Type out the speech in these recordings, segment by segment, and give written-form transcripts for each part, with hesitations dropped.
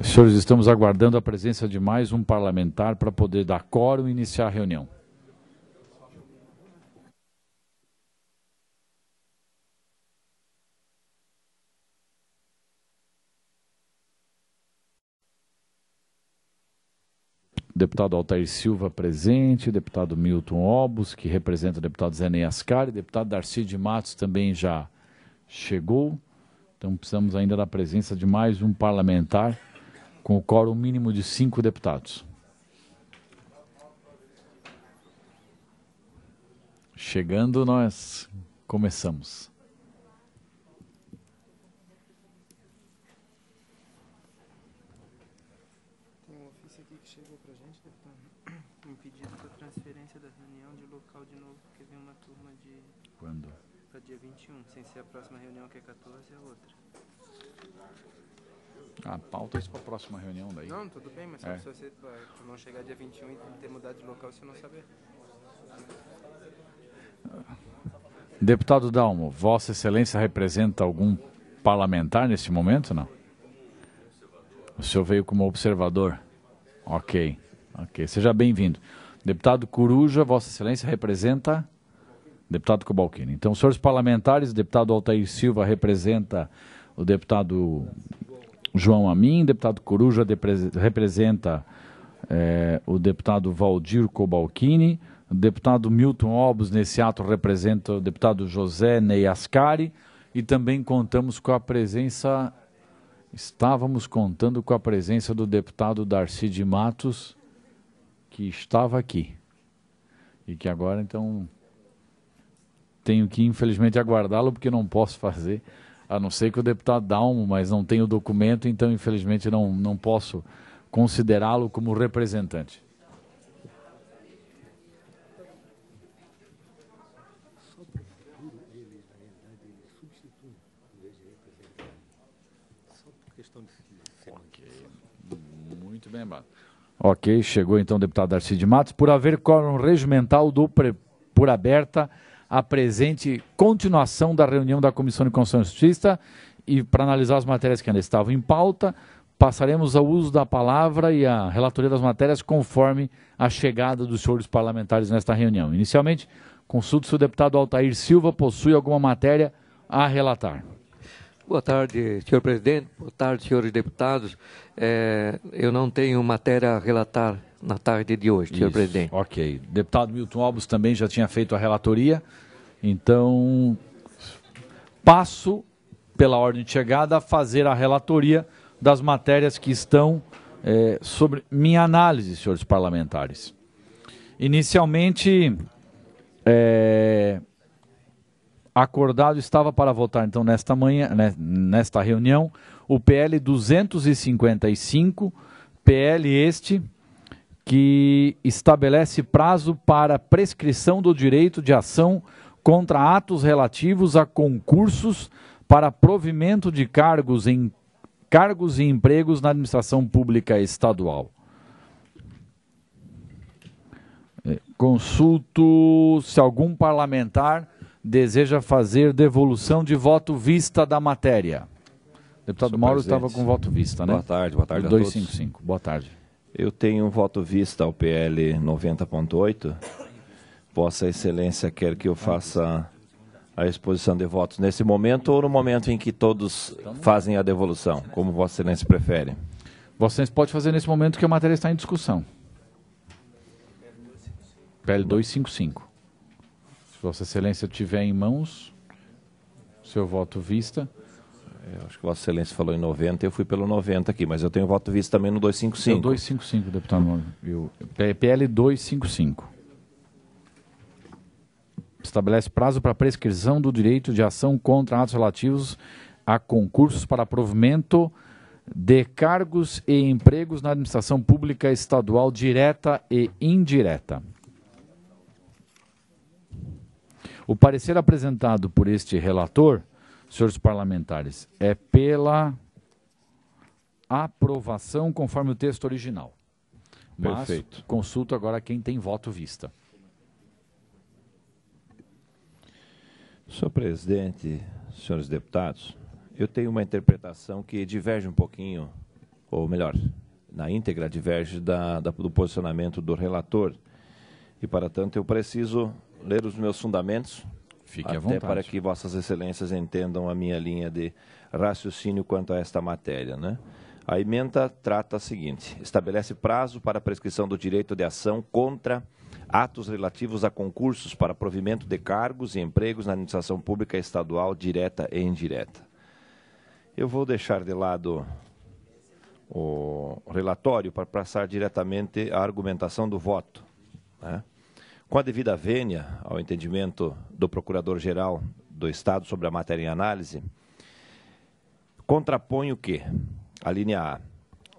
Senhores, estamos aguardando a presença de mais um parlamentar para poder dar quórum e iniciar a reunião. Deputado Altair Silva presente, deputado Milton Obos, que representa o deputado Zé Ney Ascari, deputado Darcy de Matos também já chegou. Então precisamos ainda da presença de mais um parlamentar com o quórum mínimo de 5 deputados. Chegando, nós começamos. Tem um ofício aqui que chegou pra gente, deputado. Um pedido para transferência da reunião de local de novo, porque vem uma turma de... Quando? Para dia 21, sem ser a próxima reunião, que é 14, é a outra. A pauta é isso para a próxima reunião daí. Não, tudo bem, mas só se você não chegar dia 21 e ter mudado de local, você não saber. Deputado Dalmo, Vossa Excelência representa algum parlamentar nesse momento, não? O senhor veio como observador? Ok, seja bem-vindo. Deputado Coruja, Vossa Excelência representa? Deputado Cobalcini. Então, senhores parlamentares, o deputado Altair Silva representa o deputado João Amin, deputado Coruja representa o deputado Valdir Cobalcini, o deputado Milton Obos, nesse ato, representa o deputado José Ney Ascari, e também contamos com a presença, estávamos contando com a presença do deputado Darcy de Matos, que estava aqui, e que agora, então, tenho que, infelizmente, aguardá-lo, porque não posso fazer, a não ser que o deputado Dalmo, mas não tem o documento, então, infelizmente, não posso considerá-lo como representante. Muito bem, Amado. Ok, chegou então o deputado Darcy de Matos. Por haver quórum regimental, dou por aberta a presente continuação da reunião da Comissão de Constituição e Justiça, e para analisar as matérias que ainda estavam em pauta, passaremos ao uso da palavra e à relatoria das matérias conforme a chegada dos senhores parlamentares nesta reunião. Inicialmente, consulto se o deputado Altair Silva possui alguma matéria a relatar. Boa tarde, senhor presidente. Boa tarde, senhores deputados. Eu não tenho matéria a relatar na tarde de hoje, senhor presidente. Ok. Deputado Milton Obos também já tinha feito a relatoria. Então, passo, pela ordem de chegada, a fazer a relatoria das matérias que estão sobre minha análise, senhores parlamentares. Inicialmente, acordado estava para votar, então, nesta manhã, nesta reunião, o PL 255, PL este, que estabelece prazo para prescrição do direito de ação contra atos relativos a concursos para provimento de cargos e empregos na administração pública estadual. Consulto se algum parlamentar deseja fazer devolução de voto vista da matéria. Deputado Senhor Mauro presidente, estava com voto vista, né? Boa tarde a todos. 255, boa tarde. Eu tenho um voto vista ao PL 90.8. Vossa Excelência quer que eu faça a exposição de votos nesse momento ou no momento em que todos fazem a devolução, como Vossa Excelência prefere? Vossa Excelência pode fazer nesse momento que a matéria está em discussão. PL 255. Se Vossa Excelência tiver em mãos seu voto vista. Acho que Vossa Excelência falou em 90, eu fui pelo 90 aqui, mas eu tenho voto vista também no 255. É o 255, deputado Mauro. PL 255. Estabelece prazo para prescrição do direito de ação contra atos relativos a concursos para provimento de cargos e empregos na administração pública estadual direta e indireta. O parecer apresentado por este relator, senhores parlamentares, é pela aprovação conforme o texto original. Mas Perfeito. consulto agora quem tem voto vista. Senhor presidente, senhores deputados, eu tenho uma interpretação que diverge um pouquinho ou melhor, na íntegra, diverge do posicionamento do relator. E, para tanto, eu preciso ler os meus fundamentos, Fique à até vontade. para que Vossas Excelências entendam a minha linha de raciocínio quanto a esta matéria, né? A emenda trata o seguinte: estabelece prazo para a prescrição do direito de ação contra atos relativos a concursos para provimento de cargos e empregos na administração pública estadual, direta e indireta. Eu vou deixar de lado o relatório para passar diretamente à argumentação do voto, né? Com a devida vênia ao entendimento do Procurador-Geral do Estado sobre a matéria em análise, contrapõe o quê? A linha A.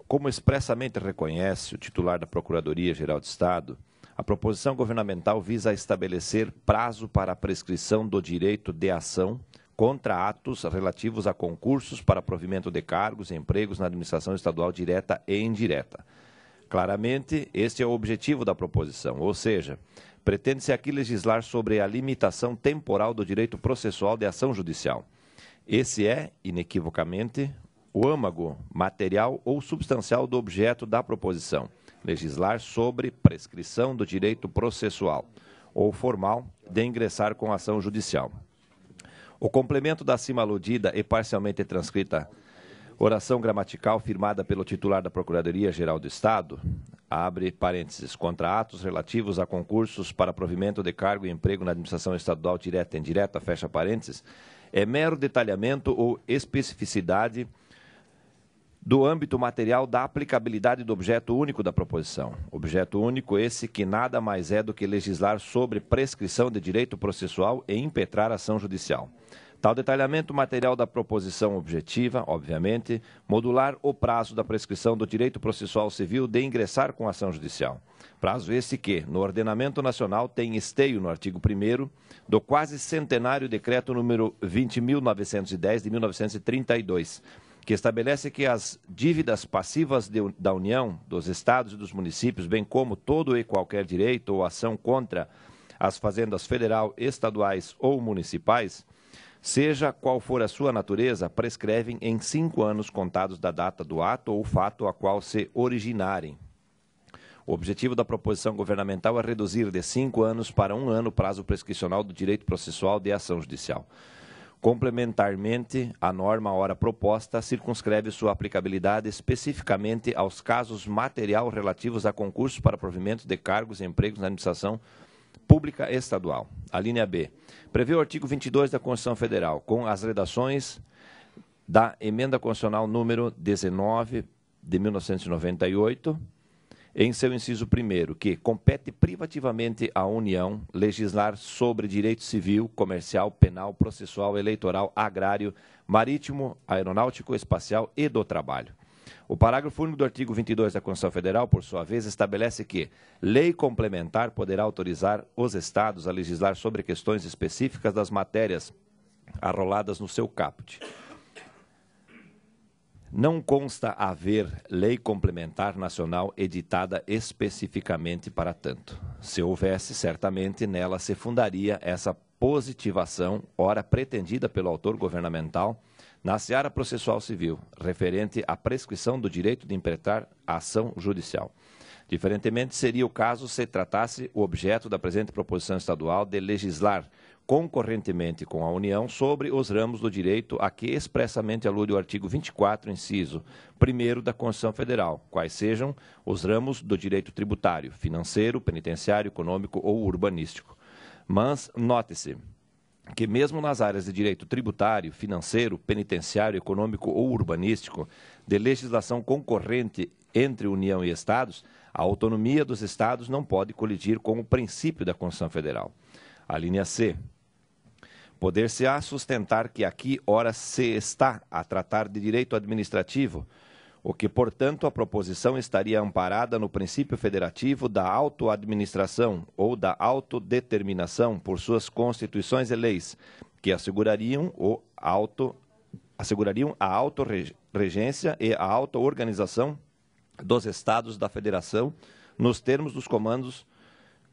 Como expressamente reconhece o titular da Procuradoria-Geral de Estado, a proposição governamental visa estabelecer prazo para a prescrição do direito de ação contra atos relativos a concursos para provimento de cargos e empregos na administração estadual direta e indireta. Claramente, este é o objetivo da proposição, ou seja, pretende-se aqui legislar sobre a limitação temporal do direito processual de ação judicial. Esse é, inequivocamente, o âmago material ou substancial do objeto da proposição, legislar sobre prescrição do direito processual ou formal de ingressar com ação judicial. O complemento da acima aludida e parcialmente transcrita oração gramatical firmada pelo titular da Procuradoria-Geral do Estado, abre parênteses, contra atos relativos a concursos para provimento de cargo e emprego na administração estadual direta e indireta, fecha parênteses, é mero detalhamento ou especificidade do âmbito material da aplicabilidade do objeto único da proposição. Objeto único esse que nada mais é do que legislar sobre prescrição de direito processual e impetrar ação judicial. Tal detalhamento material da proposição objetiva, obviamente, modular o prazo da prescrição do direito processual civil de ingressar com ação judicial. Prazo esse que, no ordenamento nacional, tem esteio no artigo 1º do quase centenário decreto número 20.910 de 1932, que estabelece que as dívidas passivas da União, dos Estados e dos municípios, bem como todo e qualquer direito ou ação contra as fazendas federal, estaduais ou municipais, seja qual for a sua natureza, prescrevem em 5 anos contados da data do ato ou fato a qual se originarem. O objetivo da proposição governamental é reduzir de 5 anos para 1 ano o prazo prescricional do direito processual de ação judicial. Complementarmente, a norma ora proposta circunscreve sua aplicabilidade especificamente aos casos material relativos a concursos para provimento de cargos e empregos na administração pública estadual. A linha B prevê o artigo 22 da Constituição Federal, com as redações da Emenda Constitucional número 19 de 1998, em seu inciso 1º, que compete privativamente à União legislar sobre direito civil, comercial, penal, processual, eleitoral, agrário, marítimo, aeronáutico, espacial e do trabalho. O parágrafo único do artigo 22 da Constituição Federal, por sua vez, estabelece que lei complementar poderá autorizar os Estados a legislar sobre questões específicas das matérias arroladas no seu caput. Não consta haver lei complementar nacional editada especificamente para tanto. Se houvesse, certamente nela se fundaria essa positivação, ora pretendida pelo autor governamental, na seara processual civil, referente à prescrição do direito de impetrar a ação judicial. Diferentemente, seria o caso se tratasse o objeto da presente proposição estadual de legislar concorrentemente com a União sobre os ramos do direito a que expressamente alude o artigo 24, inciso 1º da Constituição Federal, quais sejam os ramos do direito tributário, financeiro, penitenciário, econômico ou urbanístico. Mas, note-se que mesmo nas áreas de direito tributário, financeiro, penitenciário, econômico ou urbanístico, de legislação concorrente entre União e Estados, a autonomia dos Estados não pode colidir com o princípio da Constituição Federal. A linha C. Poder-se-á sustentar que aqui, ora, se está a tratar de direito administrativo, o que, portanto, a proposição estaria amparada no princípio federativo da autoadministração ou da autodeterminação por suas constituições e leis, que assegurariam a autorregência e a auto-organização dos Estados da Federação nos termos dos comandos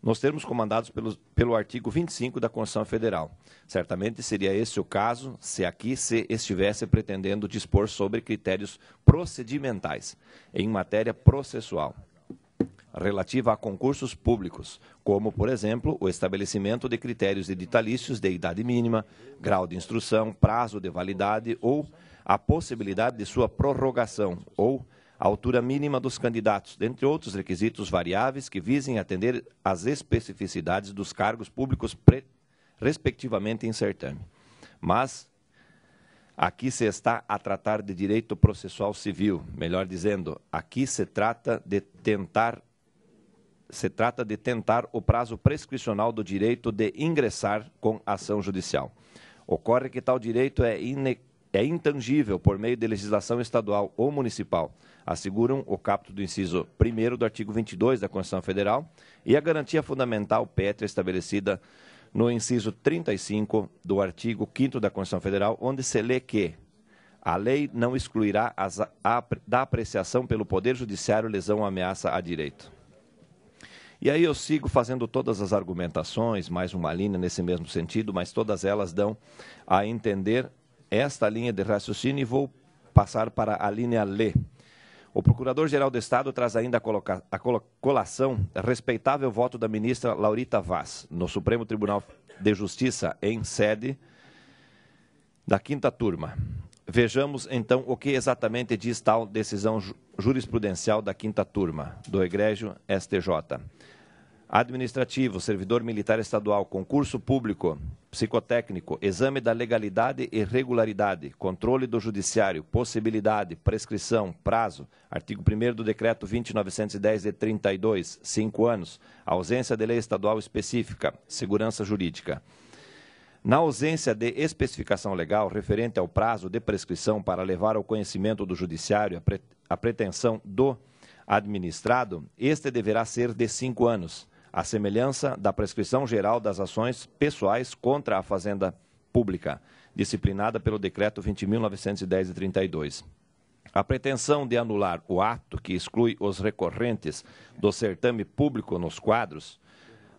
nos termos comandados pelo artigo 25 da Constituição Federal. Certamente seria esse o caso se aqui se estivesse pretendendo dispor sobre critérios procedimentais em matéria processual, relativa a concursos públicos, como, por exemplo, o estabelecimento de critérios editalícios de idade mínima, grau de instrução, prazo de validade ou a possibilidade de sua prorrogação ou a altura mínima dos candidatos, dentre outros requisitos variáveis que visem atender às especificidades dos cargos públicos respectivamente em certame. Mas aqui se está a tratar de direito processual civil, melhor dizendo, aqui se trata de tentar o prazo prescricional do direito de ingressar com ação judicial. Ocorre que tal direito é intangível por meio de legislação estadual ou municipal, asseguram o caput do inciso 1º do artigo 22 da Constituição Federal e a garantia fundamental pétrea estabelecida no inciso 35 do artigo 5º da Constituição Federal, onde se lê que a lei não excluirá da apreciação pelo Poder Judiciário lesão ou ameaça a direito. E aí eu sigo fazendo todas as argumentações, mais uma linha nesse mesmo sentido, mas todas elas dão a entender esta linha de raciocínio e vou passar para a linha L. O Procurador-Geral do Estado traz ainda a colação respeitável voto da ministra Laurita Vaz, no Supremo Tribunal de Justiça, em sede da 5ª turma. Vejamos, então, o que exatamente diz tal decisão jurisprudencial da 5ª turma, do egrégio STJ. Administrativo, servidor militar estadual, concurso público, psicotécnico, exame da legalidade e regularidade, controle do judiciário, possibilidade, prescrição, prazo, artigo 1º do decreto 20.910 de 32, 5 anos, ausência de lei estadual específica, segurança jurídica. Na ausência de especificação legal referente ao prazo de prescrição para levar ao conhecimento do judiciário a pretensão do administrado, este deverá ser de 5 anos, à semelhança da prescrição geral das ações pessoais contra a fazenda pública, disciplinada pelo decreto 20.910 de 32. A pretensão de anular o ato que exclui os recorrentes do certame público nos quadros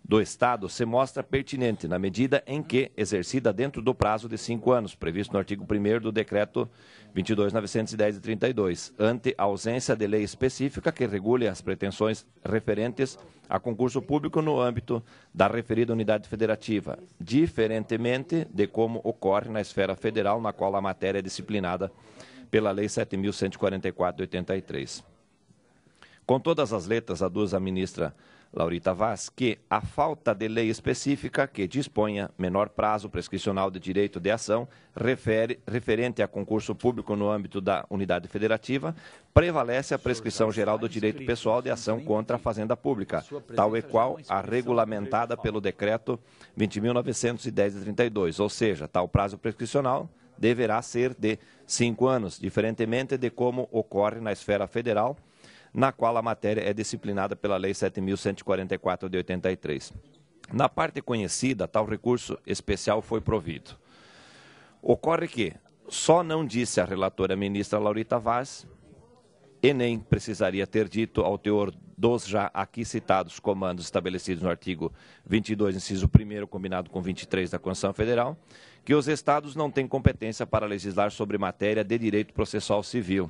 do Estado se mostra pertinente na medida em que exercida dentro do prazo de 5 anos, previsto no artigo 1º do decreto 22.910 de 32, ante a ausência de lei específica que regule as pretensões referentes a concurso público no âmbito da referida unidade federativa, diferentemente de como ocorre na esfera federal, na qual a matéria é disciplinada pela Lei 7.144 de 83. Com todas as letras, aduz a ministra Laurita Vaz que a falta de lei específica que disponha menor prazo prescricional de direito de ação referente a concurso público no âmbito da unidade federativa prevalece a prescrição geral do direito pessoal de ação contra a fazenda pública, tal e qual a regulamentada pelo decreto 20.910 de 32, ou seja, tal prazo prescricional deverá ser de 5 anos, diferentemente de como ocorre na esfera federal, na qual a matéria é disciplinada pela Lei 7.144 de 83. Na parte conhecida, tal recurso especial foi provido. Ocorre que só não disse a relatora ministra Laurita Vaz, e nem precisaria ter dito ao teor dos já aqui citados comandos estabelecidos no artigo 22, inciso 1º, combinado com 23 da Constituição Federal, que os Estados não têm competência para legislar sobre matéria de direito processual civil.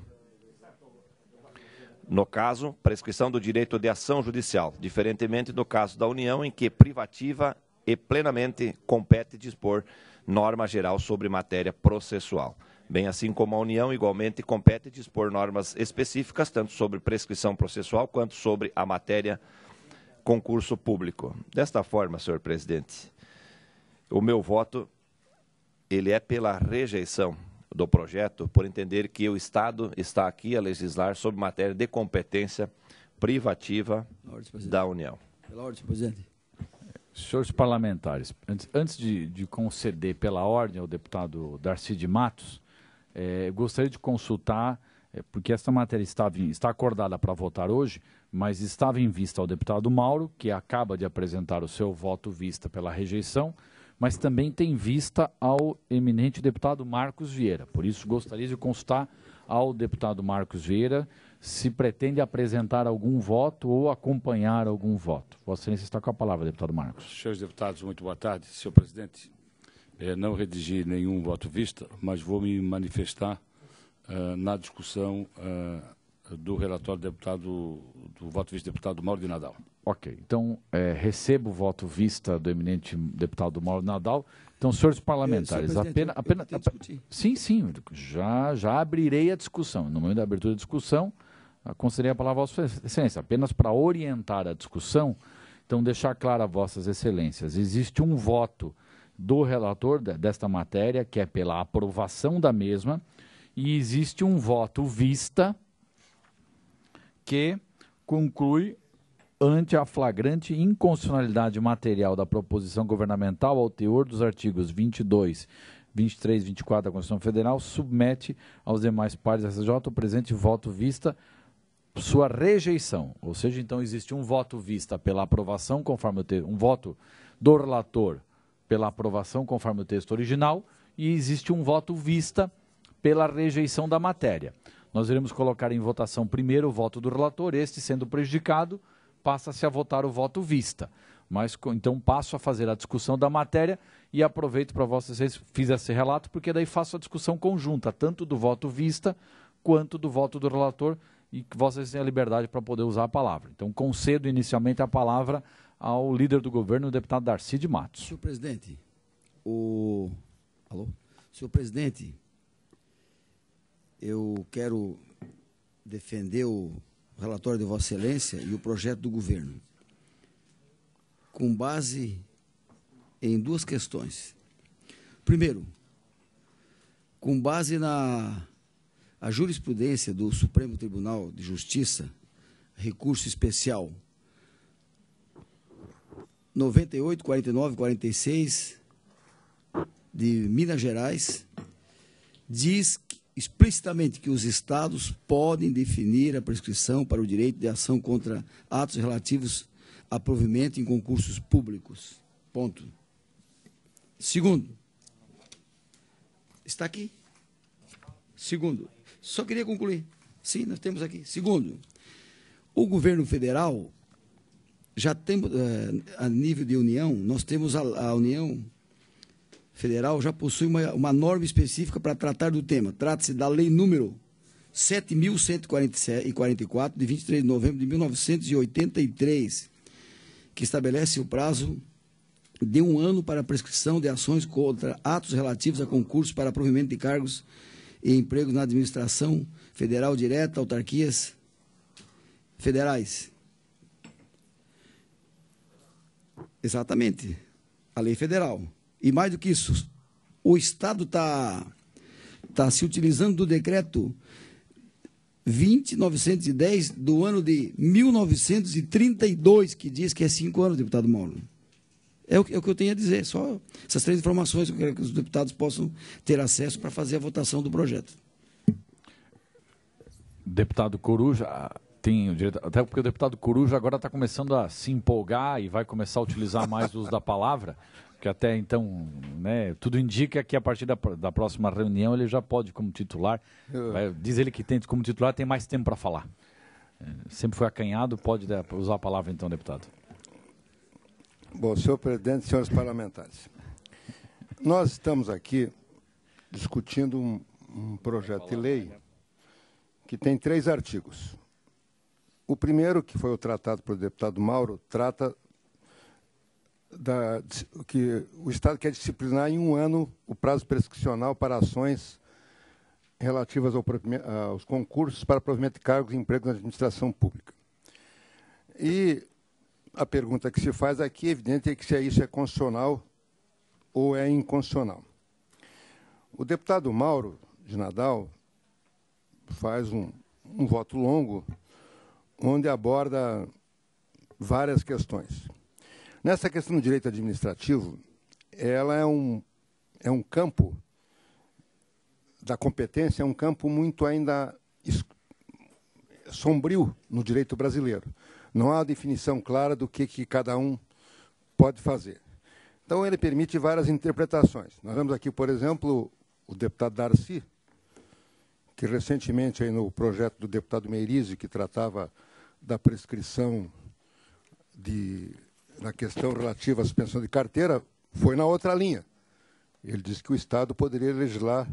No caso, prescrição do direito de ação judicial, diferentemente do caso da União, em que privativa e plenamente compete dispor norma geral sobre matéria processual. Bem assim como a União, igualmente, compete dispor normas específicas, tanto sobre prescrição processual, quanto sobre a matéria concurso público. Desta forma, senhor presidente, o meu voto ele é pela rejeição do projeto, por entender que o Estado está aqui a legislar sobre matéria de competência privativa da União. Pela ordem, senhor presidente. Senhores parlamentares, antes de conceder pela ordem ao deputado Darcy de Matos, gostaria de consultar, porque esta matéria está acordada para votar hoje, mas estava em vista ao deputado Mauro, que acaba de apresentar o seu voto vista pela rejeição, mas também tem vista ao eminente deputado Marcos Vieira. Por isso, gostaria de consultar ao deputado Marcos Vieira se pretende apresentar algum voto ou acompanhar algum voto. Vossa Excelência está com a palavra, deputado Marcos. Senhores deputados, muito boa tarde. Senhor presidente, não redigi nenhum voto vista, mas vou me manifestar na discussão do relatório do voto vista do deputado Mauro de Nadal. Ok, então recebo o voto vista do eminente deputado Mauro de Nadal. Então, senhores parlamentares, apenas sim, já abrirei a discussão. No momento da abertura da discussão, concederei a palavra a Vossa Excelência. Apenas para orientar a discussão, então deixar claro a Vossas Excelências, existe um voto do relator desta matéria, que é pela aprovação da mesma, e existe um voto vista que conclui ante a flagrante inconstitucionalidade material da proposição governamental ao teor dos artigos 22, 23 e 24 da Constituição Federal, submete aos demais pares da STJ o presente voto vista sua rejeição. Ou seja, então existe um voto vista pela aprovação, conforme o texto, um voto do relator pela aprovação, conforme o texto original, e existe um voto vista pela rejeição da matéria. Nós iremos colocar em votação primeiro o voto do relator, este sendo prejudicado, passa-se a votar o voto vista. Mas, então, passo a fazer a discussão da matéria e aproveito para vocês, fiz esse relato, porque daí faço a discussão conjunta, tanto do voto vista quanto do voto do relator, e que vocês tenham a liberdade para poder usar a palavra. Então, concedo inicialmente a palavra ao líder do governo, o deputado Darcy de Matos. Senhor presidente, Alô? Senhor presidente, eu quero defender o relatório de Vossa Excelência e o projeto do governo, com base em duas questões. Primeiro, com base a jurisprudência do Supremo Tribunal de Justiça, recurso especial 98, 49, 46 de Minas Gerais, diz explicitamente que os estados podem definir a prescrição para o direito de ação contra atos relativos a provimento em concursos públicos. Ponto. Segundo, está aqui. Segundo, só queria concluir. Sim, nós temos aqui. Segundo, o governo federal, já temos, a nível de União, nós temos a União Federal já possui uma norma específica para tratar do tema. Trata-se da Lei número 7.144, de 23 de novembro de 1983, que estabelece o prazo de 1 ano para a prescrição de ações contra atos relativos a concursos para provimento de cargos e empregos na administração federal direta, autarquias federais. Exatamente, a lei federal. E mais do que isso, o Estado está se utilizando do decreto 20.910 do ano de 1932, que diz que é 5 anos, deputado Mauro. É o que eu tenho a dizer, só essas 3 informações que eu quero que os deputados possam ter acesso para fazer a votação do projeto. Deputado Coruja, tem o direito, até porque o deputado Coruja agora está começando a se empolgar e vai começar a utilizar mais o uso da palavra, que até então, né, tudo indica que a partir da próxima reunião ele já pode como titular, diz ele que tem como titular, tem mais tempo para falar. Sempre foi acanhado, pode usar a palavra então, deputado. Bom, senhor presidente, senhores parlamentares, nós estamos aqui discutindo um projeto de lei que tem 3 artigos. O primeiro, que foi o tratado pelo deputado Mauro, trata que o Estado quer disciplinar em 1 ano o prazo prescricional para ações relativas aos concursos para provimento de cargos e empregos na administração pública. E a pergunta que se faz aqui, evidente, é que se isso é constitucional ou é inconstitucional. O deputado Mauro de Nadal faz um voto longo, onde aborda várias questões. Nessa questão do direito administrativo, ela é um campo da competência, é um campo muito ainda sombrio no direito brasileiro. Não há definição clara do que cada um pode fazer. Então, ele permite várias interpretações. Nós vemos aqui, por exemplo, o deputado Darcy, que recentemente, aí no projeto do deputado Meirizi, que tratava da prescrição na questão relativa à suspensão de carteira, foi na outra linha. Ele disse que o Estado poderia legislar,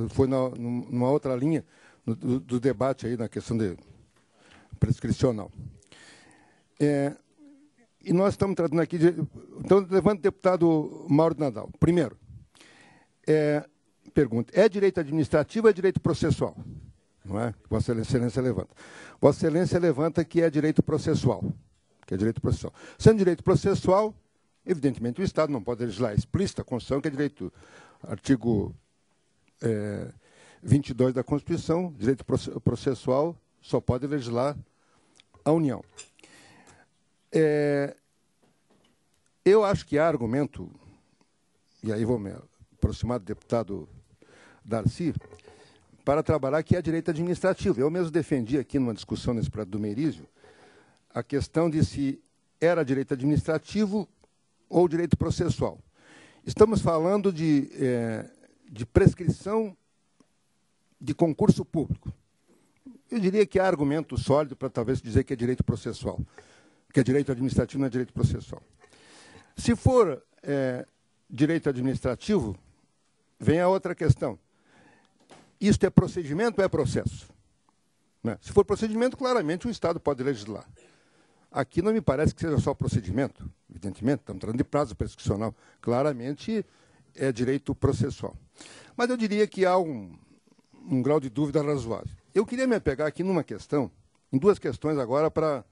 foi numa outra linha do debate aí na questão de prescricional. E nós estamos tratando aqui de... Então, levando o deputado Mauro de Nadal. Primeiro, pergunta, é direito administrativo ou é direito processual? Não é? Vossa Excelência levanta. Vossa Excelência levanta que é direito processual. Que é direito processual. Sendo direito processual, evidentemente o Estado não pode legislar explícita a Constituição, que é direito, artigo 22 da Constituição, direito processual só pode legislar a União. Eu acho que há argumento, e aí vou me aproximar do deputado Darcy, para trabalhar que é direito administrativo. Eu mesmo defendi aqui numa discussão nesse projeto do Meirizi a questão de se era direito administrativo ou direito processual. Estamos falando de prescrição de concurso público. Eu diria que há argumento sólido para talvez dizer que é direito processual, que é direito administrativo, não é direito processual. Se for direito administrativo, vem a outra questão. Isto é procedimento ou é processo? Né? Se for procedimento, claramente o Estado pode legislar. Aqui não me parece que seja só procedimento, evidentemente, estamos tratando de prazo prescricional. Claramente é direito processual. Mas eu diria que há um grau de dúvida razoável. Eu queria me apegar aqui numa questão, em duas questões agora, para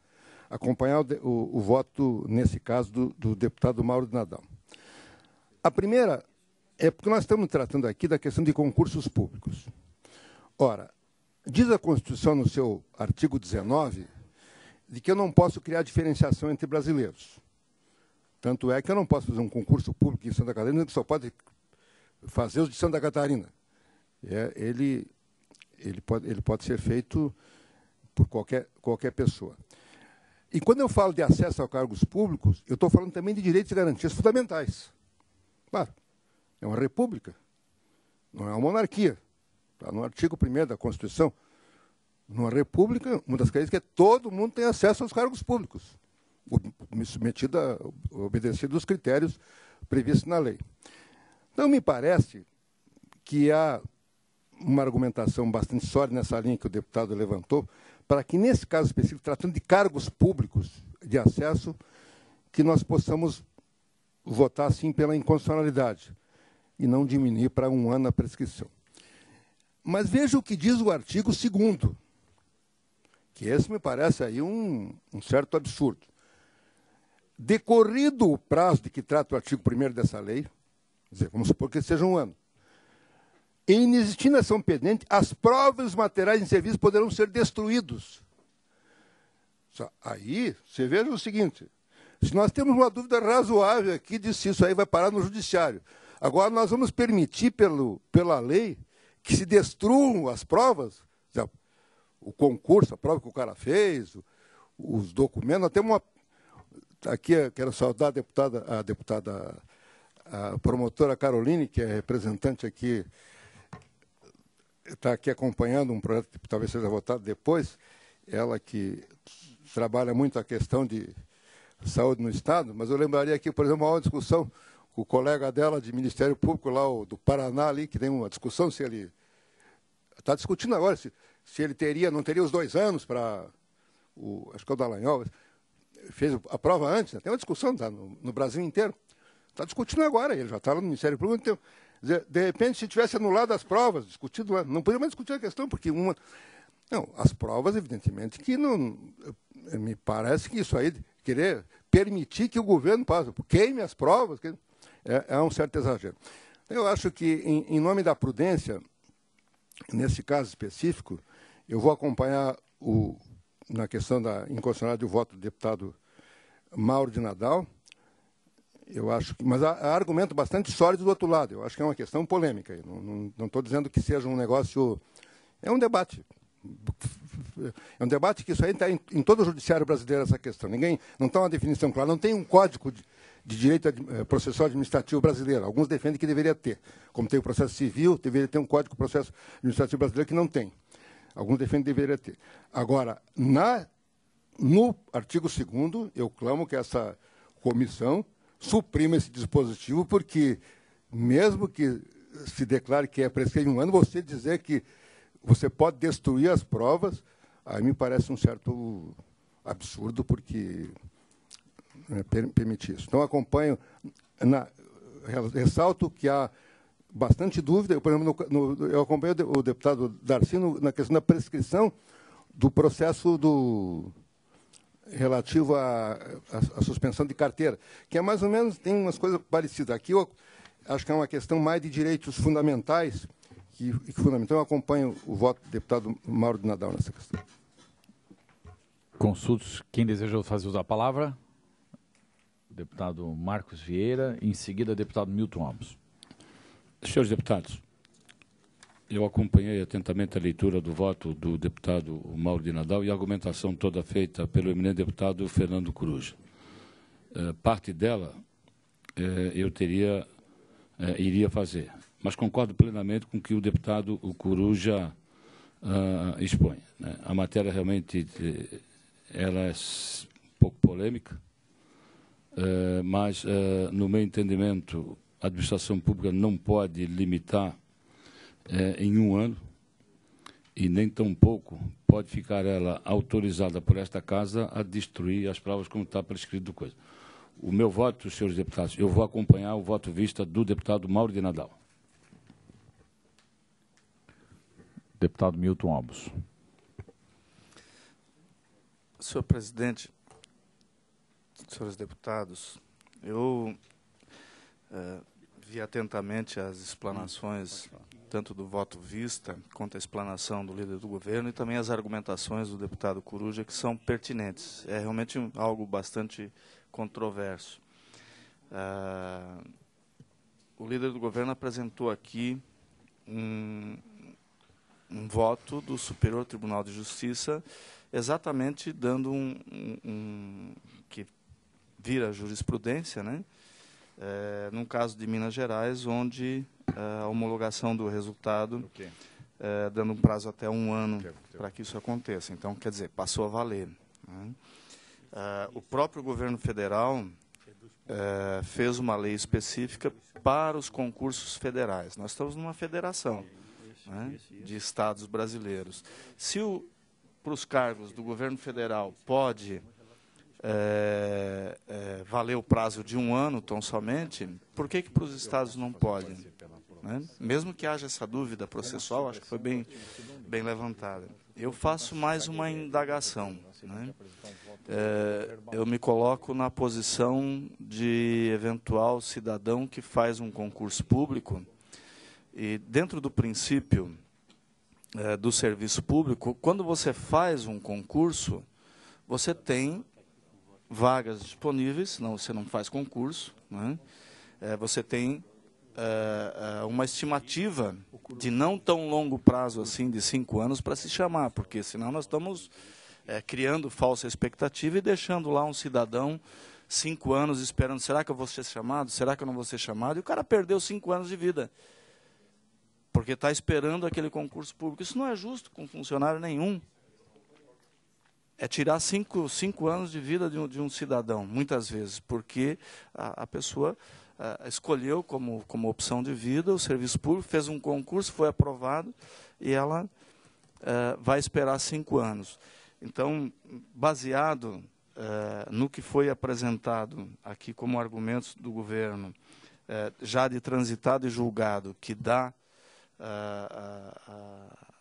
acompanhar o voto, nesse caso, do deputado Mauro de Nadal. A primeira é porque nós estamos tratando aqui da questão de concursos públicos. Ora, diz a Constituição, no seu artigo 19, de que eu não posso criar diferenciação entre brasileiros. Tanto é que eu não posso fazer um concurso público em Santa Catarina, que só pode fazer os de Santa Catarina. Ele pode ser feito por qualquer pessoa. E quando eu falo de acesso a cargos públicos, eu estou falando também de direitos e garantias fundamentais. Claro, é uma república, não é uma monarquia. Está no artigo 1º da Constituição. Numa república, uma das características é que todo mundo tem acesso aos cargos públicos, obedecido aos critérios previstos na lei. Então, me parece que há uma argumentação bastante sólida nessa linha que o deputado levantou, para que, nesse caso específico, tratando de cargos públicos de acesso, que nós possamos votar, sim, pela inconstitucionalidade e não diminuir para 1 ano a prescrição. Mas veja o que diz o artigo 2º, que esse me parece aí um certo absurdo. Decorrido o prazo de que trata o artigo 1º dessa lei, quer dizer, vamos supor que seja 1 ano, em inexistindo ação pendente, as provas e os materiais em serviço poderão ser destruídos. Aí, você veja o seguinte, se nós temos uma dúvida razoável aqui de se isso aí vai parar no judiciário, agora nós vamos permitir pela lei que se destruam as provas, o concurso, a prova que o cara fez, os documentos. Nós temos aqui, quero saudar a promotora Caroline, que é representante aqui, está aqui acompanhando um projeto que talvez seja votado depois, ela que trabalha muito a questão de saúde no Estado, mas eu lembraria aqui, por exemplo, uma discussão com o colega dela de Ministério Público, lá do Paraná, ali, que tem uma discussão se ele... Está discutindo agora se ele não teria os 2 anos para... Acho que é o Dallagnol, fez a prova antes, né? Tem uma discussão no Brasil inteiro. Está discutindo agora, ele já está lá no Ministério Público. Então, de repente, se tivesse anulado as provas, discutido lá, não podia mais discutir a questão, porque as provas, evidentemente, que não... Me parece que isso aí, querer permitir que o governo queime as provas, é um certo exagero. Eu acho que, em nome da prudência, nesse caso específico, eu vou acompanhar na questão da inconstitucionalidade do voto do deputado Mauro de Nadal. Eu acho mas há argumento bastante sólido do outro lado. Eu acho que é uma questão polêmica. Não estou dizendo que seja um negócio... É um debate É um debate que isso aí está em todo o judiciário brasileiro, essa questão. Não está uma definição clara, não tem um código de direito processual administrativo brasileiro. Alguns defendem que deveria ter. Como tem o processo civil, deveria ter um código de processo administrativo brasileiro que não tem. Alguns defendem que deveria ter. Agora, no artigo 2º, eu clamo que essa comissão suprima esse dispositivo, porque mesmo que se declare que é prescrito em um ano, você dizer que você pode destruir as provas, aí me parece um certo absurdo, porque permite isso. Então, acompanho, ressalto que há bastante dúvida. Eu, por exemplo, eu acompanho o deputado Darcy na questão da prescrição do processo relativo à suspensão de carteira, que é mais ou menos, tem umas coisas parecidas. Aqui eu acho que é uma questão mais de direitos fundamentais, que fundamental. Eu acompanho o voto do deputado Mauro de Nadal nessa questão. Consultos. Quem deseja fazer uso da palavra? Deputado Marcos Vieira, em seguida, deputado Milton Alves. Senhores deputados, eu acompanhei atentamente a leitura do voto do deputado Mauro de Nadal e a argumentação toda feita pelo eminente deputado Fernando Coruja. Parte dela eu iria fazer, mas concordo plenamente com o que o deputado Coruja expõe, né? A matéria realmente ela é um pouco polêmica, mas, no meu entendimento, a administração pública não pode limitar em um ano, e nem tampouco pode ficar ela autorizada por esta Casa a destruir as provas como está prescrito do coisa. O meu voto, senhores deputados, eu vou acompanhar o voto vista do deputado Mauro de Nadal. Deputado Milton Alves. Senhor presidente, senhores deputados, eu vi atentamente as explanações, tanto do voto vista, quanto a explanação do líder do governo, e também as argumentações do deputado Coruja, que são pertinentes. É realmente algo bastante controverso. O líder do governo apresentou aqui um voto do Superior Tribunal de Justiça, exatamente dando que vira jurisprudência, né? Num caso de Minas Gerais, onde a homologação do resultado, dando um prazo até um ano para que isso aconteça. Então, quer dizer, passou a valer, né? O próprio governo federal fez uma lei específica para os concursos federais. Nós estamos numa federação, né, de estados brasileiros. Se para os cargos do governo federal pode valer o prazo de um ano tão somente, por que para os estados não pode? Né? Mesmo que haja essa dúvida processual, acho que foi bem levantada. Eu faço mais uma indagação, né? Eu me coloco na posição de eventual cidadão que faz um concurso público e, dentro do princípio do serviço público, quando você faz um concurso, você tem vagas disponíveis, senão você não faz concurso, né? Você tem uma estimativa de não tão longo prazo assim, de 5 anos, para se chamar, porque senão nós estamos criando falsa expectativa e deixando lá um cidadão 5 anos esperando, será que eu vou ser chamado? Será que eu não vou ser chamado? E o cara perdeu 5 anos de vida, porque está esperando aquele concurso público. Isso não é justo com funcionário nenhum. É tirar 5 anos de vida de um cidadão, muitas vezes, porque a pessoa escolheu como opção de vida o serviço público, fez um concurso, foi aprovado, e ela vai esperar 5 anos. Então, baseado no que foi apresentado aqui como argumentos do governo, já de transitado e julgado, que dá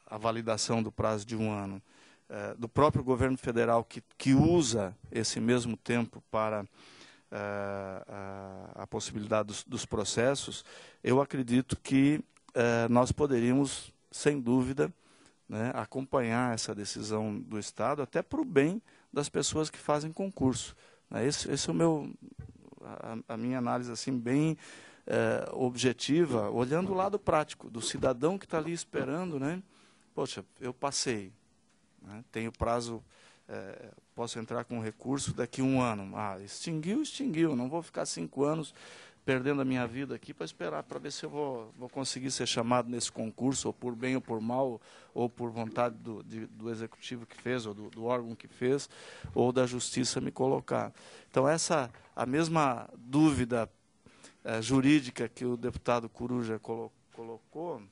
a validação do prazo de um ano, do próprio governo federal, que usa esse mesmo tempo para a possibilidade dos processos, eu acredito que nós poderíamos, sem dúvida, né, acompanhar essa decisão do Estado, até para o bem das pessoas que fazem concurso. Esse é a minha análise assim, bem objetiva, olhando o lado prático do cidadão que está ali esperando, né? Poxa, eu passei, né? Tenho prazo, posso entrar com recurso daqui a 1 ano. Extinguiu, não vou ficar 5 anos perdendo a minha vida aqui para esperar para ver se eu vou conseguir ser chamado nesse concurso, ou por bem ou por mal, ou por vontade do executivo que fez, ou do órgão que fez, ou da justiça me colocar. Então, a mesma dúvida jurídica que o deputado Coruja colocou,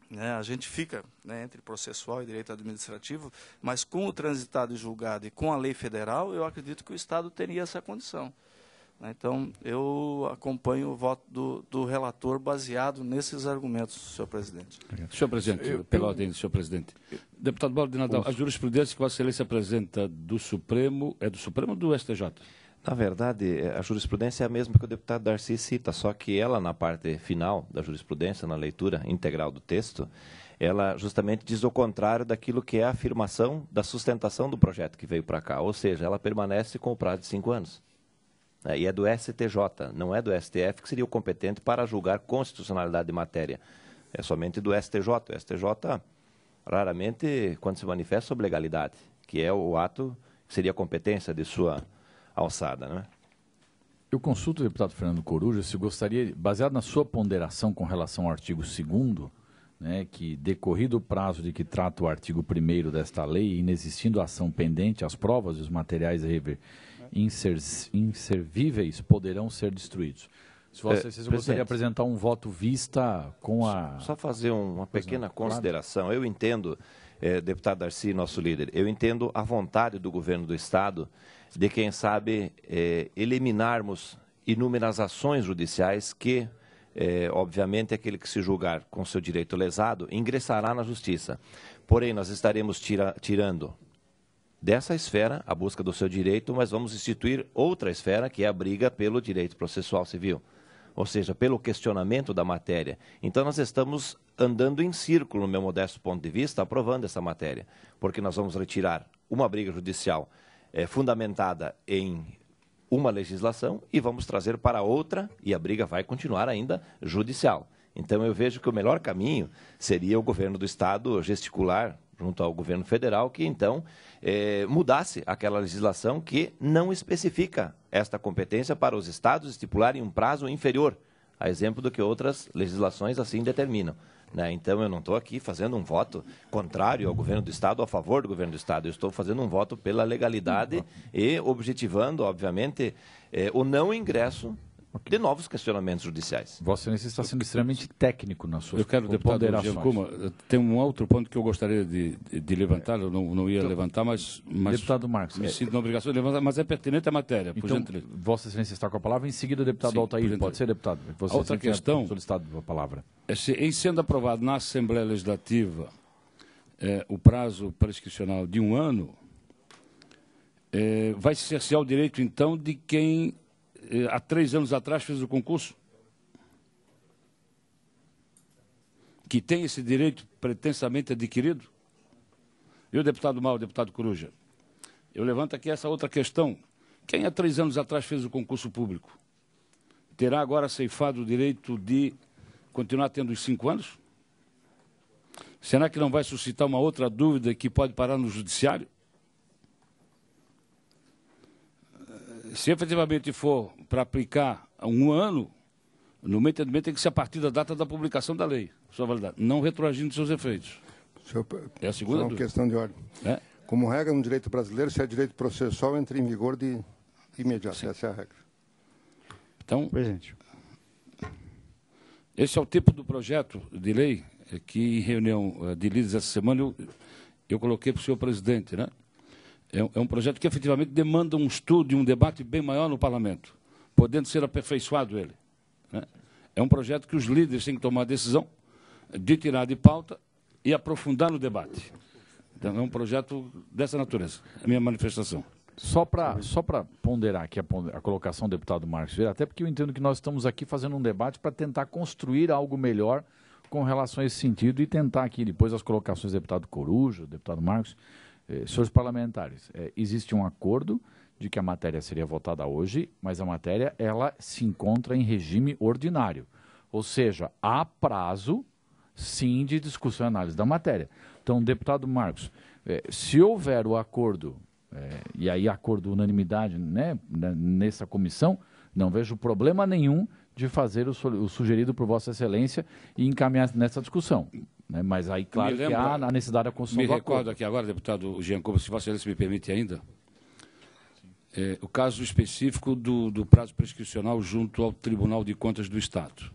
né, a gente fica, né, entre processual e direito administrativo, mas com o transitado e julgado e com a lei federal, eu acredito que o Estado teria essa condição. Então, eu acompanho o voto do relator baseado nesses argumentos, senhor presidente. Senhor presidente, pela ordem, senhor presidente. Deputado Baldo de Nadal, a jurisprudência que Vossa Excelência apresenta do Supremo, é do Supremo ou do STJ? Na verdade, a jurisprudência é a mesma que o deputado Darcy cita, só que ela, na parte final da jurisprudência, na leitura integral do texto, ela justamente diz o contrário daquilo que é a afirmação da sustentação do projeto que veio para cá, ou seja, ela permanece com o prazo de 5 anos. E é do STJ, não é do STF, que seria o competente para julgar constitucionalidade de matéria. É somente do STJ. O STJ, raramente, quando se manifesta sobre legalidade, que é o ato que seria a competência de sua alçada, né? Eu consulto o deputado Fernando Coruja se gostaria, baseado na sua ponderação com relação ao artigo 2º, né, que decorrido o prazo de que trata o artigo 1º desta lei, inexistindo ação pendente, as provas e os materiais inservíveis poderão ser destruídos. Se vocês gostariam de apresentar um voto vista com a... Só fazer uma pequena consideração. Eu entendo, deputado Darcy, nosso líder, eu entendo a vontade do governo do Estado de, quem sabe, eliminarmos inúmeras ações judiciais que, obviamente, aquele que se julgar com seu direito lesado ingressará na Justiça. Porém, nós estaremos tirando dessa esfera a busca do seu direito, mas vamos instituir outra esfera, que é a briga pelo direito processual civil, ou seja, pelo questionamento da matéria. Então, nós estamos andando em círculo, no meu modesto ponto de vista, aprovando essa matéria, porque nós vamos retirar uma briga judicial fundamentada em uma legislação e vamos trazer para outra, e a briga vai continuar ainda judicial. Então, eu vejo que o melhor caminho seria o governo do Estado gesticular junto ao governo federal, que então mudasse aquela legislação que não especifica esta competência para os estados estipularem um prazo inferior, a exemplo do que outras legislações assim determinam, né? Então, eu não estou aqui fazendo um voto contrário ao governo do Estado, a favor do governo do Estado. Eu estou fazendo um voto pela legalidade e objetivando, obviamente, o não ingresso de novos questionamentos judiciais. Vossa Excelência está sendo extremamente técnico nas suas ponderações. Eu quero, deputado Giancuma, tem um outro ponto que eu gostaria de levantar, eu não ia levantar, mas deputado Marcos, me sinto na obrigação de levantar, mas é pertinente à matéria. Então, Vossa Excelência está com a palavra, em seguida o deputado Altair. Pode ser, deputado? A outra questão, solicitado a palavra. Em sendo aprovado na Assembleia Legislativa o prazo prescricional de 1 ano, vai se cercear o direito, então, de quem há 3 anos atrás fez o concurso, que tem esse direito pretensamente adquirido? E o deputado Mal, o deputado Coruja, eu levanto aqui essa outra questão. Quem há 3 anos atrás fez o concurso público terá agora ceifado o direito de continuar tendo os 5 anos? Será que não vai suscitar uma outra dúvida que pode parar no judiciário? Se efetivamente for para aplicar a 1 ano, no meu entendimento tem que ser a partir da data da publicação da lei, sua validade, não retroagindo seus efeitos. É a segunda dúvida. É uma questão de ordem. Como regra no direito brasileiro, se é direito processual, entra em vigor de imediato. Sim. Essa é a regra. Então, presidente, esse é o tipo do projeto de lei que, em reunião de líderes essa semana, eu coloquei para o senhor presidente, né? É um projeto que efetivamente demanda um estudo e um debate bem maior no parlamento, podendo ser aperfeiçoado ele, né? É um projeto que os líderes têm que tomar a decisão de tirar de pauta e aprofundar no debate. Então, é um projeto dessa natureza, é a minha manifestação. Só para ponderar aqui a colocação do deputado Marcos Vieira, até porque eu entendo que nós estamos aqui fazendo um debate para tentar construir algo melhor com relação a esse sentido e tentar aqui, depois das colocações do deputado Coruja, do deputado Marcos, senhores parlamentares, existe um acordo de que a matéria seria votada hoje, mas a matéria ela se encontra em regime ordinário, ou seja, há prazo, sim, de discussão e análise da matéria. Então, deputado Marcos, Se houver o acordo, e aí acordo unanimidade, né, nessa comissão, não vejo problema nenhum de fazer o sugerido por Vossa Excelência e encaminhar nessa discussão. Né? Mas aí, claro, que há a necessidade da construção do acordo. Me recordo aqui agora, deputado Giancomo, se Vossa Excelência me permite ainda, o caso específico do prazo prescricional junto ao Tribunal de Contas do Estado.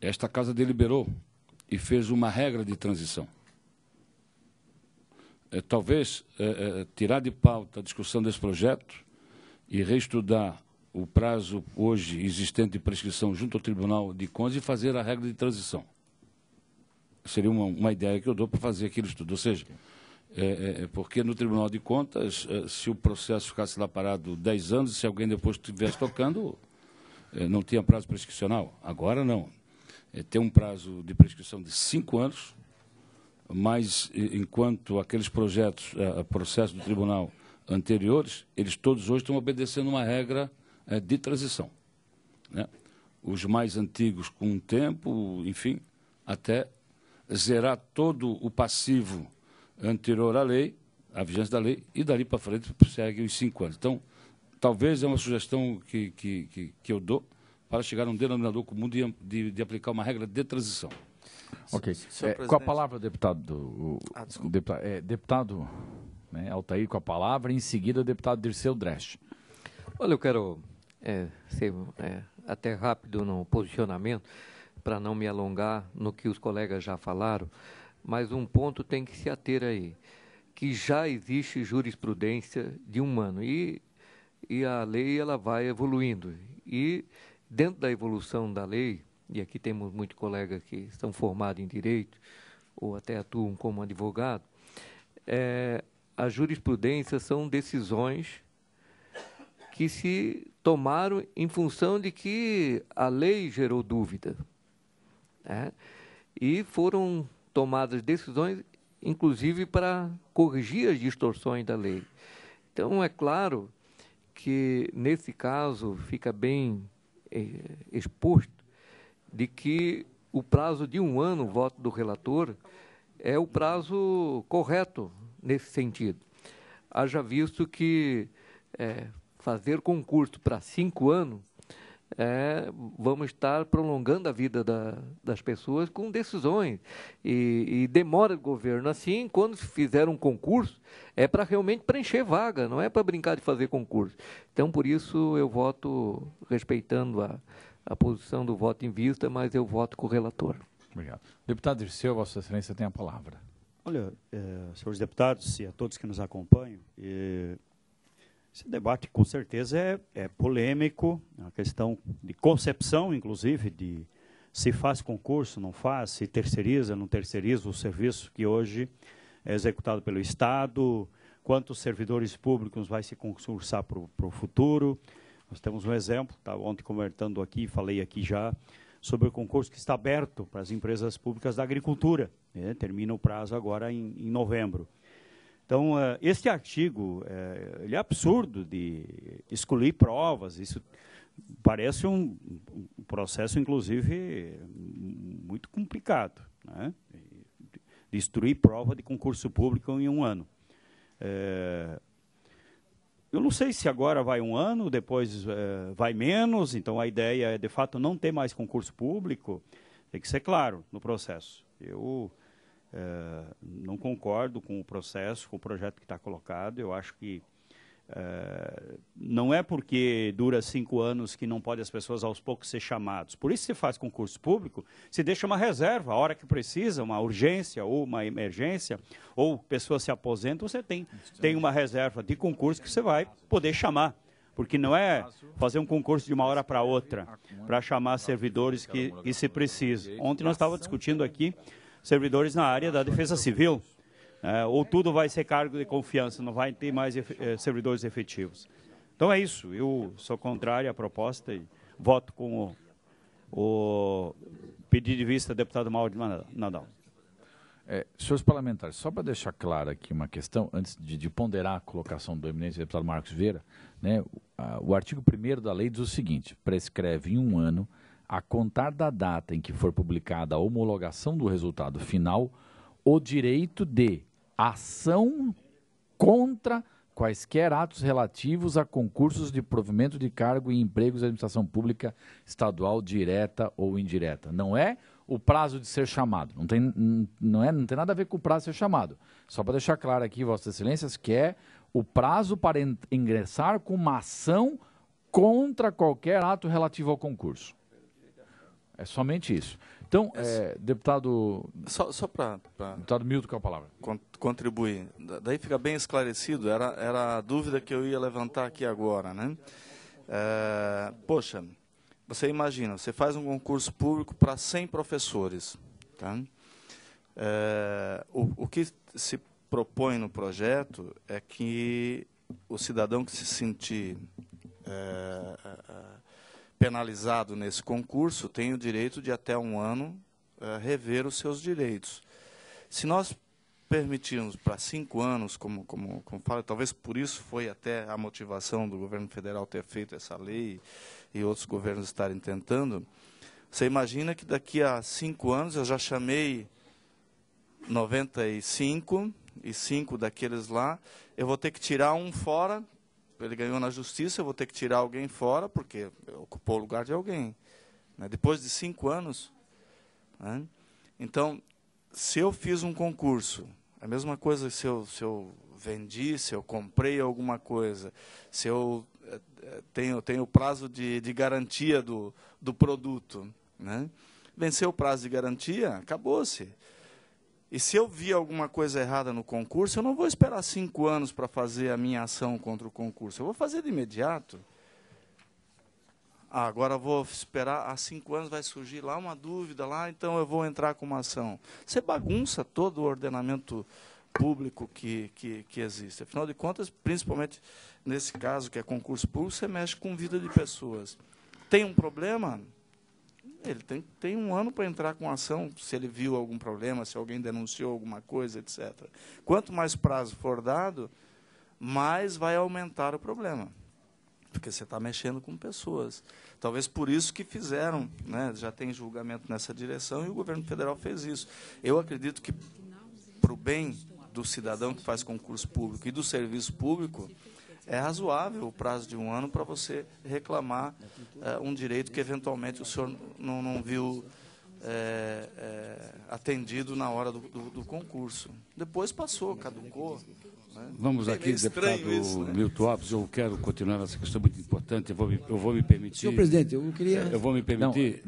Esta Casa deliberou e fez uma regra de transição. Talvez tirar de pauta a discussão desse projeto e reestudar o prazo hoje existente de prescrição junto ao Tribunal de Contas e fazer a regra de transição. Seria uma ideia que eu dou para fazer aquele estudo. Ou seja, porque no Tribunal de Contas, se o processo ficasse lá parado 10 anos, se alguém depois estivesse tocando, não tinha prazo prescricional. Agora não. Tem um prazo de prescrição de 5 anos, mas enquanto aqueles processos do tribunal anteriores, eles todos hoje estão obedecendo uma regra de transição. Né? Os mais antigos com um tempo, enfim, até zerar todo o passivo anterior à lei, à vigência da lei, e dali para frente segue os 5 anos. Então, talvez é uma sugestão que eu dou para chegar a um denominador comum de aplicar uma regra de transição. Ok. Com a palavra, deputado, deputado né, Altair, com a palavra, em seguida o deputado Dirceu Dresch. Olha, eu quero ser até rápido no posicionamento, para não me alongar no que os colegas já falaram, mas um ponto tem que se ater aí, que já existe jurisprudência de 1 ano, e a lei ela vai evoluindo, e dentro da evolução da lei, e aqui temos muitos colegas que são formados em direito, ou até atuam como advogado, a jurisprudência são decisões que se tomaram em função de que a lei gerou dúvida. Né? E foram tomadas decisões, inclusive, para corrigir as distorções da lei. Então, é claro que, nesse caso, fica bem exposto de que o prazo de 1 ano, o voto do relator, é o prazo correto nesse sentido. Haja visto que fazer concurso para 5 anos, vamos estar prolongando a vida das pessoas com decisões e demora do governo. Assim, quando se fizer um concurso, é para realmente preencher vaga, não é para brincar de fazer concurso. Então, por isso, eu voto respeitando a posição do voto em vista, mas eu voto com o relator. Obrigado. Deputado Dirceu, Vossa Excelência tem a palavra. Olha, senhores deputados e a todos que nos acompanham, esse debate, com certeza, é polêmico, é uma questão de concepção, inclusive, de se faz concurso, não faz, se terceiriza, não terceiriza o serviço que hoje é executado pelo Estado, quantos servidores públicos vai se concursar para o futuro. Nós temos um exemplo, estava ontem conversando aqui, falei aqui já, sobre o concurso que está aberto para as empresas públicas da agricultura. Termina o prazo agora em novembro. Então, este artigo, ele é absurdo de excluir provas, isso parece um processo, inclusive, muito complicado, né? Destruir prova de concurso público em 1 ano. Eu não sei se agora vai 1 ano, depois vai menos, então a ideia é, de fato, não ter mais concurso público, tem que ser claro no processo. Eu não concordo com o processo, com o projeto que está colocado. Eu acho que não é porque dura 5 anos que não pode as pessoas aos poucos ser chamadas. Por isso se faz concurso público, se deixa uma reserva, a hora que precisa, uma urgência ou uma emergência, ou pessoa se aposenta, você tem uma reserva de concurso que você vai poder chamar. Porque não é fazer um concurso de uma hora para outra, para chamar servidores que se precisa. Ontem nós estávamos discutindo aqui servidores na área da Defesa Civil, ou tudo vai ser cargo de confiança, não vai ter mais servidores efetivos. Então é isso, eu sou contrário à proposta e voto com o pedido de vista do deputado Mauro de Nadal. Senhores parlamentares, só para deixar clara aqui uma questão, antes de ponderar a colocação do eminente deputado Marcos Vieira, né, o artigo 1º da lei diz o seguinte: prescreve em 1 ano, a contar da data em que for publicada a homologação do resultado final, o direito de ação contra quaisquer atos relativos a concursos de provimento de cargo e empregos da administração pública estadual, direta ou indireta. Não é o prazo de ser chamado. Não tem nada a ver com o prazo de ser chamado. Só para deixar claro aqui, Vossas Excelências, que é o prazo para ingressar com uma ação contra qualquer ato relativo ao concurso. É somente isso. Então, deputado... Só para... Deputado Milton, com a palavra. Contribuir. Daí fica bem esclarecido, era a dúvida que eu ia levantar aqui agora, né? Poxa, você imagina, você faz um concurso público para 100 professores, tá? O que se propõe no projeto é que o cidadão que se sentir penalizado nesse concurso tem o direito de até um ano rever os seus direitos. Se nós permitirmos para 5 anos, como falo, talvez por isso foi até a motivação do governo federal ter feito essa lei e outros governos estarem tentando, você imagina que daqui a 5 anos eu já chamei 95 e 5 daqueles lá, eu vou ter que tirar um fora. Ele ganhou na justiça, eu vou ter que tirar alguém fora, porque ocupou o lugar de alguém, né? Depois de 5 anos. Né? Então, se eu fiz um concurso, a mesma coisa se eu vendi, se eu comprei alguma coisa, se eu tenho o prazo de garantia do produto, né? Venceu o prazo de garantia, acabou-se. E se eu vi alguma coisa errada no concurso, eu não vou esperar 5 anos para fazer a minha ação contra o concurso. Eu vou fazer de imediato. Agora eu vou esperar, há 5 anos vai surgir lá uma dúvida, então eu vou entrar com uma ação. Você bagunça todo o ordenamento público que existe. Afinal de contas, principalmente nesse caso, que é concurso público, você mexe com vida de pessoas. Tem um problema? Ele tem um ano para entrar com ação, se ele viu algum problema, se alguém denunciou alguma coisa, etc. Quanto mais prazo for dado, mais vai aumentar o problema, porque você está mexendo com pessoas. Talvez por isso que fizeram, né, já tem julgamento nessa direção, e o governo federal fez isso. Eu acredito que, para o bem do cidadão que faz concurso público e do serviço público, é razoável o prazo de 1 ano para você reclamar um direito que, eventualmente, o senhor não viu atendido na hora do concurso. Depois passou, caducou. Né? Vamos aqui, deputado isso, né? Milton Alves, eu quero continuar nessa questão muito importante, eu vou me permitir... Senhor presidente, eu queria... Eu vou me permitir,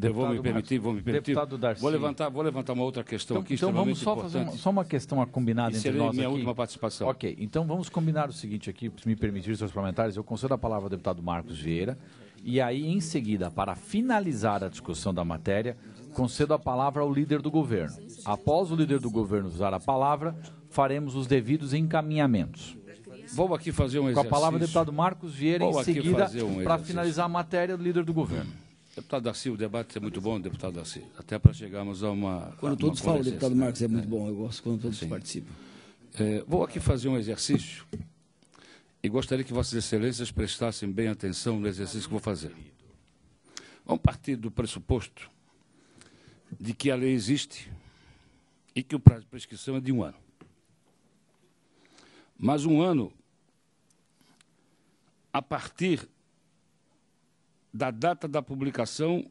Deputado Darcy. Vou levantar uma outra questão aqui, então vamos só importante. fazer só uma questão combinada entre nós minha aqui. última participação. Ok, então vamos combinar o seguinte aqui, se me permitir, senhores parlamentares, eu concedo a palavra ao deputado Marcos Vieira, e aí, em seguida, para finalizar a discussão da matéria, concedo a palavra ao líder do governo. Após o líder do governo usar a palavra, faremos os devidos encaminhamentos. Vou aqui fazer um exercício. Com a palavra o deputado Marcos Vieira, em seguida, para finalizar a matéria, o líder do governo. Deputado Darcy, o debate é muito bom, deputado Darcy, até para chegarmos a uma... Quando todos falam, deputado Marcos, é muito bom, eu gosto quando todos participam. Vou aqui fazer um exercício e gostaria que Vossas Excelências prestassem bem atenção no exercício que vou fazer. Vamos partir do pressuposto de que a lei existe e que o prazo de prescrição é de 1 ano. Mas 1 ano a partir da data da publicação,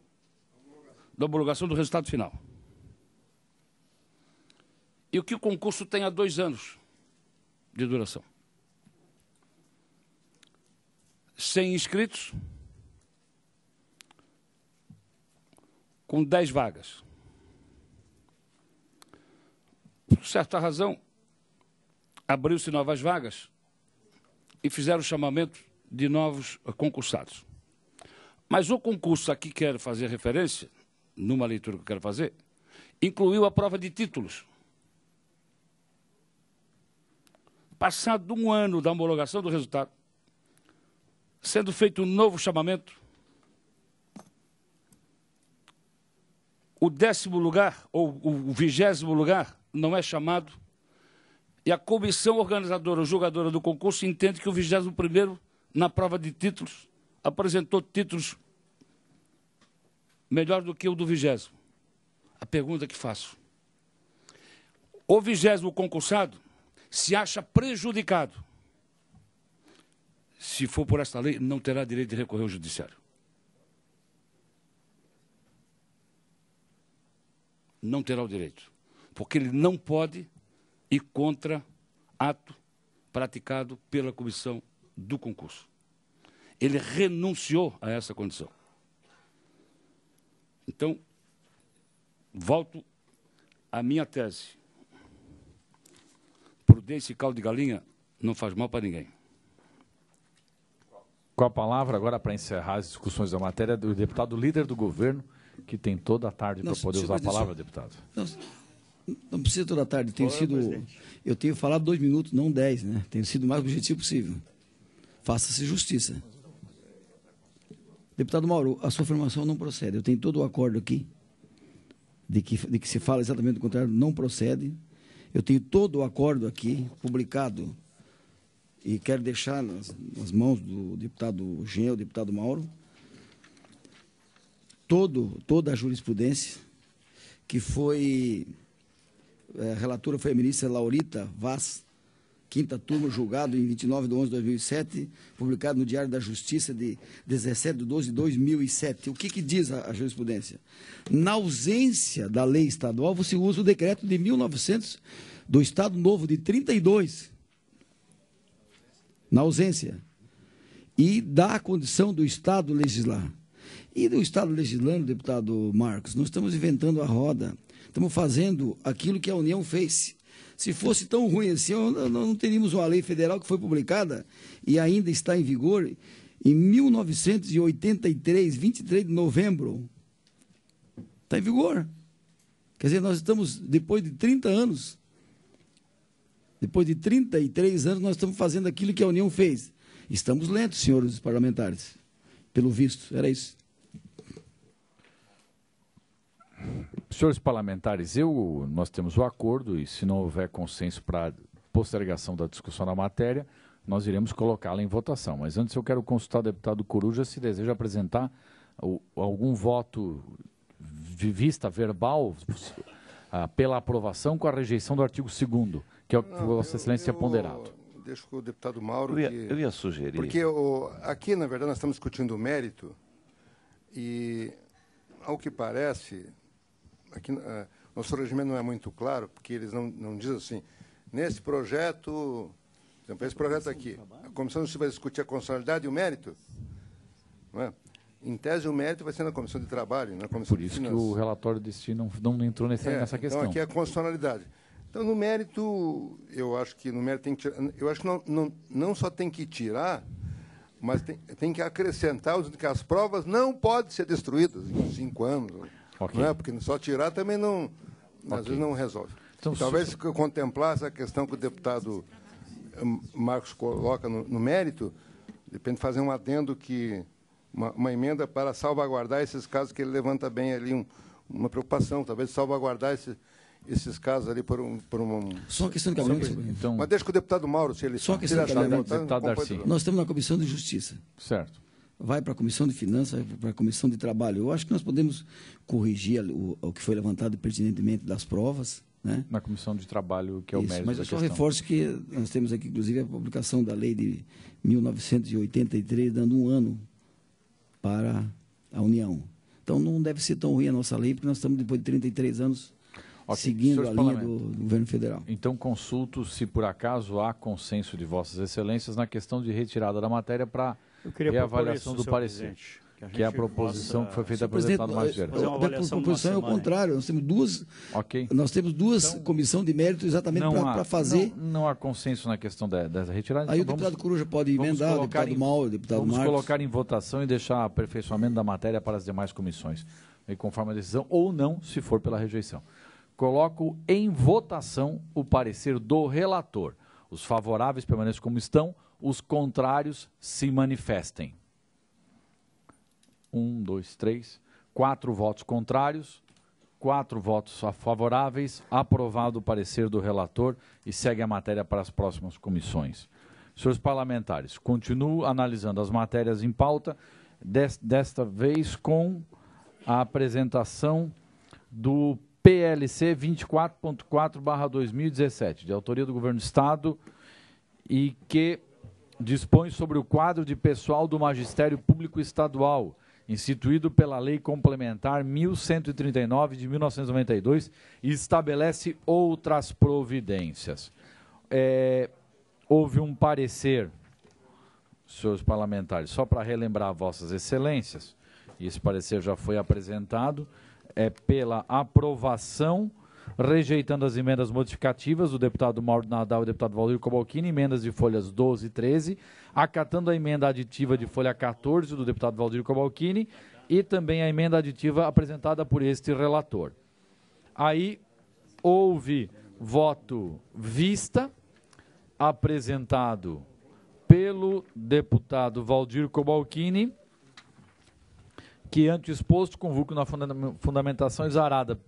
da homologação do resultado final. E o que o concurso tem há 2 anos de duração. 100 inscritos, com 10 vagas. Por certa razão, abriu-se novas vagas e fizeram o chamamento de novos concursados. Mas o concurso a que quero fazer referência, numa leitura que eu quero fazer, incluiu a prova de títulos. Passado 1 ano da homologação do resultado, sendo feito um novo chamamento, o 10º lugar, ou o 20º lugar, não é chamado, e a comissão organizadora, ou julgadora do concurso, entende que o 21º, na prova de títulos, apresentou títulos melhor do que o do 20º. A pergunta que faço: O 20º concursado se acha prejudicado. Se for por esta lei, não terá direito de recorrer ao judiciário. Não terá o direito, porque ele não pode ir contra ato praticado pela comissão do concurso. Ele renunciou a essa condição. Então, volto à minha tese. Prudência e caldo de galinha não faz mal para ninguém. Com a palavra, agora, para encerrar as discussões da matéria, do deputado líder do governo, que tem toda a tarde para poder usar a palavra, deputado. Não precisa toda a tarde. Eu tenho falado 2 minutos, não 10, né? Tenho sido o mais objetivo possível. Faça-se justiça. Deputado Mauro, a sua afirmação não procede. Eu tenho todo o acordo aqui de que se fala exatamente o contrário, não procede. Eu tenho todo o acordo aqui, publicado, e quero deixar nas mãos do deputado Jean, o deputado Mauro, toda a jurisprudência que foi... A relatora foi a ministra Laurita Vaz, 5ª turma, julgado em 29/11/2007, publicado no Diário da Justiça de 17/12/2007. O que diz a jurisprudência? Na ausência da lei estadual, você usa o decreto de 1900 do Estado Novo de 32. Na ausência. E dá a condição do Estado legislar. E do Estado legislando, deputado Marcos, nós estamos inventando a roda. Estamos fazendo aquilo que a União fez. Se fosse tão ruim assim, não teríamos uma lei federal que foi publicada e ainda está em vigor em 1983, 23 de novembro. Está em vigor. Quer dizer, nós estamos, depois de 30 anos, depois de 33 anos, nós estamos fazendo aquilo que a União fez. Estamos lentos, senhores parlamentares, pelo visto. Era isso. Senhores parlamentares, nós temos o acordo e, se não houver consenso para postergação da discussão da matéria, nós iremos colocá-la em votação. Mas antes eu quero consultar o deputado Coruja se deseja apresentar algum voto de vista verbal pela aprovação com a rejeição do artigo 2º, que é o que Vossa Excelência tinha ponderado. Deixo com o deputado Mauro. Eu ia sugerir. Porque aqui, na verdade, nós estamos discutindo o mérito e, ao que parece... Aqui, nosso regimento não é muito claro, porque eles não dizem assim, nesse projeto, por exemplo, esse projeto aqui, a comissão vai discutir a constitucionalidade e o mérito, não é? Em tese, o mérito vai ser na comissão de trabalho, na comissão de finanças. Por isso que o relatório de si não entrou nessa questão. Então, aqui é a constitucionalidade. Então, no mérito, eu acho que no mérito tem que tirar, eu acho que não só tem que tirar, mas tem que acrescentar que as provas não podem ser destruídas em 5 anos. Okay. Não é? Porque só tirar também não, às vezes não resolve. Então, talvez contemplar essa questão que o deputado Marcos coloca no mérito, depende de fazer um adendo que uma emenda para salvaguardar esses casos que ele levanta bem ali uma preocupação, talvez salvaguardar esses casos ali por um... Só uma questão de cabimento. Então, mas deixa com o deputado Mauro, se ele... Só uma questão de cabimento. Darcy. Nós estamos na Comissão de Justiça. Certo. Vai para a Comissão de Finanças, vai para a Comissão de Trabalho. Eu acho que nós podemos corrigir o que foi levantado pertinentemente das provas. Né? Na Comissão de Trabalho, que é o mérito mas da eu só questão. reforço que nós temos aqui, inclusive, a publicação da lei de 1983, dando 1 ano para a União. Então, não deve ser tão ruim a nossa lei, porque nós estamos, depois de 33 anos, seguindo a linha do governo federal. Então, consulto se, por acaso, há consenso de Vossas Excelências na questão de retirada da matéria para reavaliação do parecer, que é a proposição que foi feita pelo deputado Marcos Vieira. A proposição é o contrário. Nós temos duas comissões de mérito exatamente para fazer... Não há consenso na questão dessa retirada. Aí então o deputado Coruja pode emendar, o deputado Mauro, o deputado Marcos. Vamos colocar em votação e deixar aperfeiçoamento da matéria para as demais comissões, conforme a decisão, ou não, se for pela rejeição. Coloco em votação o parecer do relator. Os favoráveis permaneçam como estão, os contrários se manifestem. 1, 2, 3, 4 votos contrários, 4 votos favoráveis, aprovado o parecer do relator e segue a matéria para as próximas comissões. Senhores parlamentares, continuo analisando as matérias em pauta, desta vez com a apresentação do PLC 24.4/2017, de autoria do Governo do Estado, e que dispõe sobre o quadro de pessoal do Magistério Público Estadual, instituído pela Lei Complementar 1139 de 1992 e estabelece outras providências. Houve um parecer, senhores parlamentares, só para relembrar vossas excelências, e esse parecer já foi apresentado, pela aprovação, rejeitando as emendas modificativas do deputado Mauro Nadal e do deputado Valdir Cobalcini, emendas de folhas 12 e 13, acatando a emenda aditiva de folha 14 do deputado Valdir Cobalcini e também a emenda aditiva apresentada por este relator. Aí houve voto vista, apresentado pelo deputado Valdir Cobalcini, que, ante o exposto, convoco na fundamentação exarada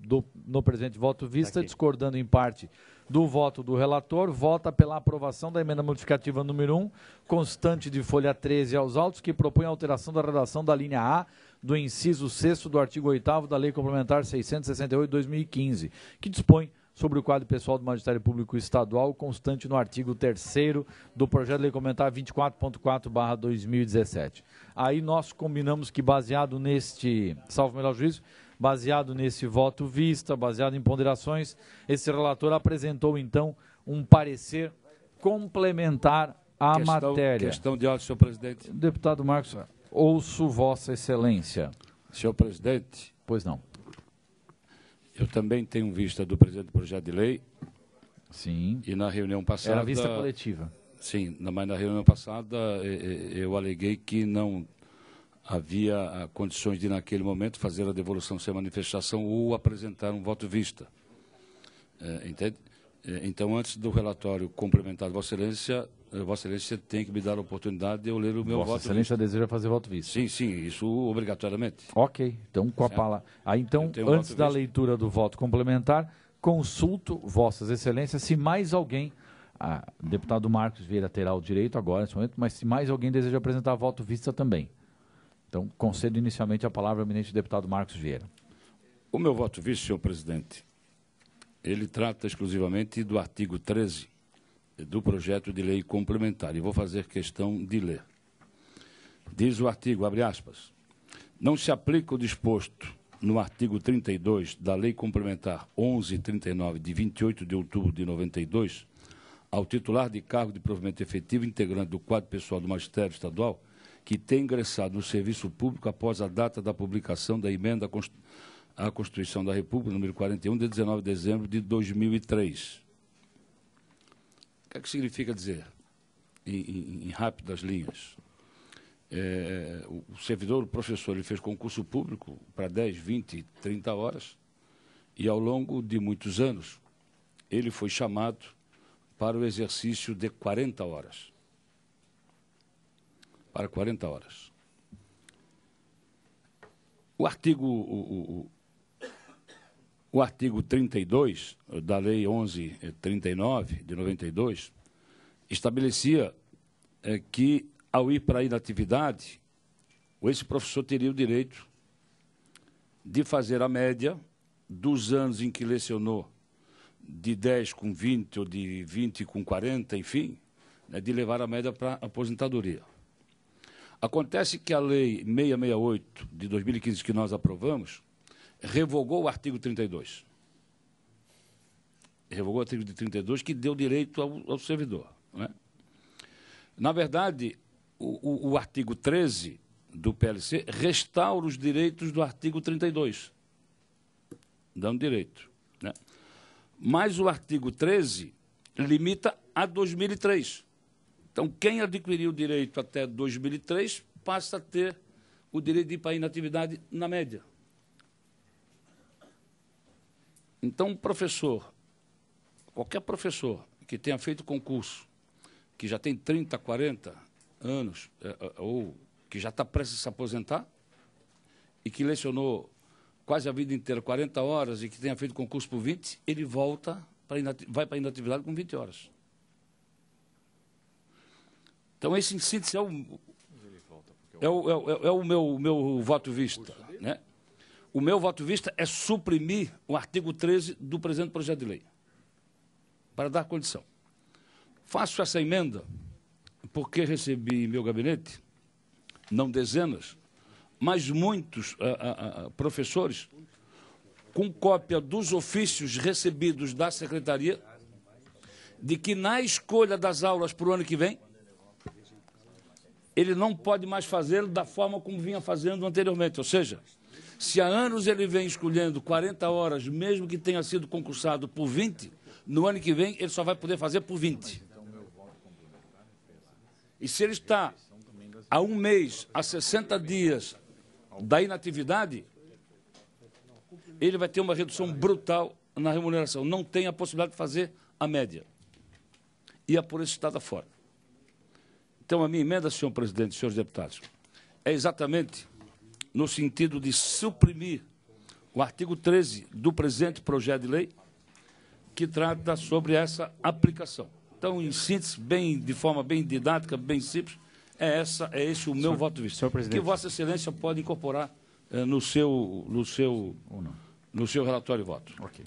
no presente voto vista, discordando em parte do voto do relator, vota pela aprovação da emenda modificativa número 1, constante de folha 13 aos autos, que propõe a alteração da redação da linha A do inciso 6º do artigo 8º da Lei Complementar 668 de 2015, que dispõe sobre o quadro pessoal do Magistério Público Estadual, constante no artigo 3º do projeto de lei complementar 24.4/2017. Aí nós combinamos que, baseado neste, salvo o melhor juízo, baseado nesse voto vista, baseado em ponderações, esse relator apresentou, então, um parecer complementar à matéria. Questão de ordem, senhor presidente. Deputado Marcos, ouço vossa excelência. Senhor presidente. Pois não. Eu também tenho vista do presidente do projeto de lei. Sim. E na reunião passada... Era vista coletiva. Sim, mas na reunião passada eu aleguei que não havia condições de, naquele momento, fazer a devolução sem manifestação ou apresentar um voto vista. Entende? Então, antes do relatório complementar de Vossa Excelência tem que me dar a oportunidade de eu ler o meu voto. Vossa Excelência deseja fazer voto vista. Sim, isso obrigatoriamente. Ok, então com a palavra. Aí, então, antes da leitura do voto complementar, consulto Vossas Excelências se mais alguém, deputado Marcos Vieira terá o direito agora, nesse momento, mas se mais alguém deseja apresentar voto vista também. Então, concedo inicialmente a palavra ao eminente deputado Marcos Vieira. O meu voto vista, senhor presidente, ele trata exclusivamente do artigo 13 do projeto de lei complementar, e vou fazer questão de ler. Diz o artigo, abre aspas, não se aplica o disposto no artigo 32 da Lei Complementar 1139, de 28 de outubro de 92, ao titular de cargo de provimento efetivo integrante do quadro pessoal do Magistério Estadual, que tem ingressado no serviço público após a data da publicação da emenda à Constituição da República, número 41, de 19 de dezembro de 2003. O que é que significa dizer, em rápidas linhas? O servidor, o professor, ele fez concurso público para 10, 20, 30 horas, e ao longo de muitos anos, ele foi chamado para o exercício de 40 horas. Para 40 horas. O artigo 32 da Lei 1139, de 92, estabelecia que, ao ir para a inatividade, esse professor teria o direito de fazer a média dos anos em que lecionou, de 10 com 20 ou de 20 com 40, enfim, de levar a média para a aposentadoria. Acontece que a Lei 668, de 2015, que nós aprovamos, revogou o artigo 32. Revogou o artigo 32, que deu direito ao servidor. Né? Na verdade, o artigo 13 do PLC restaura os direitos do artigo 32, dando direito. Né? Mas o artigo 13 limita a 2003. Então, quem adquiriu o direito até 2003 passa a ter o direito de ir para a inatividade na média. Então, professor, qualquer professor que tenha feito concurso, que já tem 30, 40 anos, ou que já está prestes a se aposentar, e que lecionou quase a vida inteira, 40 horas, e que tenha feito concurso por 20, ele vai para a inatividade com 20 horas. Então, esse, em síntese, é o meu voto vista. Né? O meu voto vista é suprimir o artigo 13 do presente projeto de lei, para dar condição. Faço essa emenda porque recebi em meu gabinete, não dezenas, mas muitos professores, com cópia dos ofícios recebidos da Secretaria, de que na escolha das aulas para o ano que vem, ele não pode mais fazê-lo da forma como vinha fazendo anteriormente. Ou seja, se há anos ele vem escolhendo 40 horas, mesmo que tenha sido concursado por 20, no ano que vem ele só vai poder fazer por 20. E se ele está há um mês, a 60 dias da inatividade, ele vai ter uma redução brutal na remuneração. Não tem a possibilidade de fazer a média. E é por esse estado afora. Então, a minha emenda, senhor presidente, senhores deputados, é exatamente no sentido de suprimir o artigo 13 do presente projeto de lei, que trata sobre essa aplicação. Então, em síntese, de forma bem didática, bem simples, é esse o meu voto de vista. Que Vossa Excelência pode incorporar no seu relatório de voto. Okay.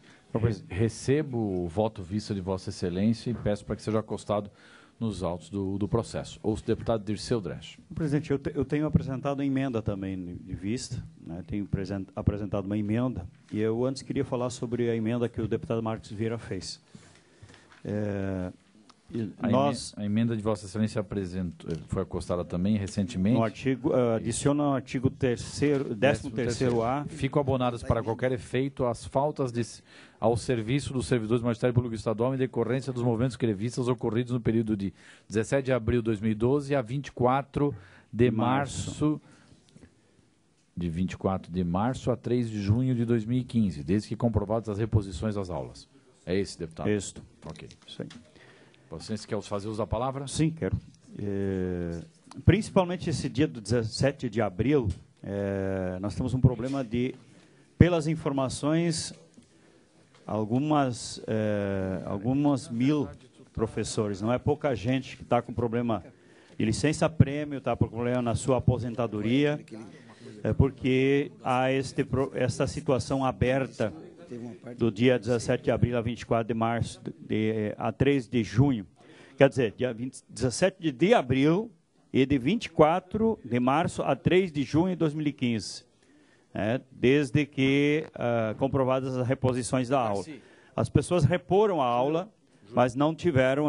Recebo o voto vista de Vossa Excelência e peço para que seja acostado nos autos do processo. Ouço o deputado Dirceu Dresch. Presidente, eu tenho apresentado emenda também de vista, né? Tenho apresentado uma emenda, e eu antes queria falar sobre a emenda que o deputado Marcos Vieira fez. A emenda de Vossa Excelência foi acostada também recentemente. No artigo, adiciona o artigo 13º-A. Ficam abonadas para qualquer efeito as faltas ao serviço dos servidores do Magistério Público Estadual em decorrência dos movimentos grevistas ocorridos no período de 17 de abril de 2012 a 24 de março. De 24 de março a 3 de junho de 2015, desde que comprovadas as reposições das aulas. É esse, deputado? Isso. Ok. Isso aí. Você quer fazer uso da palavra? Sim, quero. Principalmente esse dia do 17 de abril, nós temos um problema de, pelas informações, algumas mil professores, não é pouca gente que está com problema de licença-prêmio, está com problema na sua aposentadoria, porque há essa situação aberta do dia 17 de abril a 24 de março, a 3 de junho. Quer dizer, dia 17 de abril e de 24 de março a 3 de junho de 2015. Desde que comprovadas as reposições da aula. As pessoas reporam a aula, mas não tiveram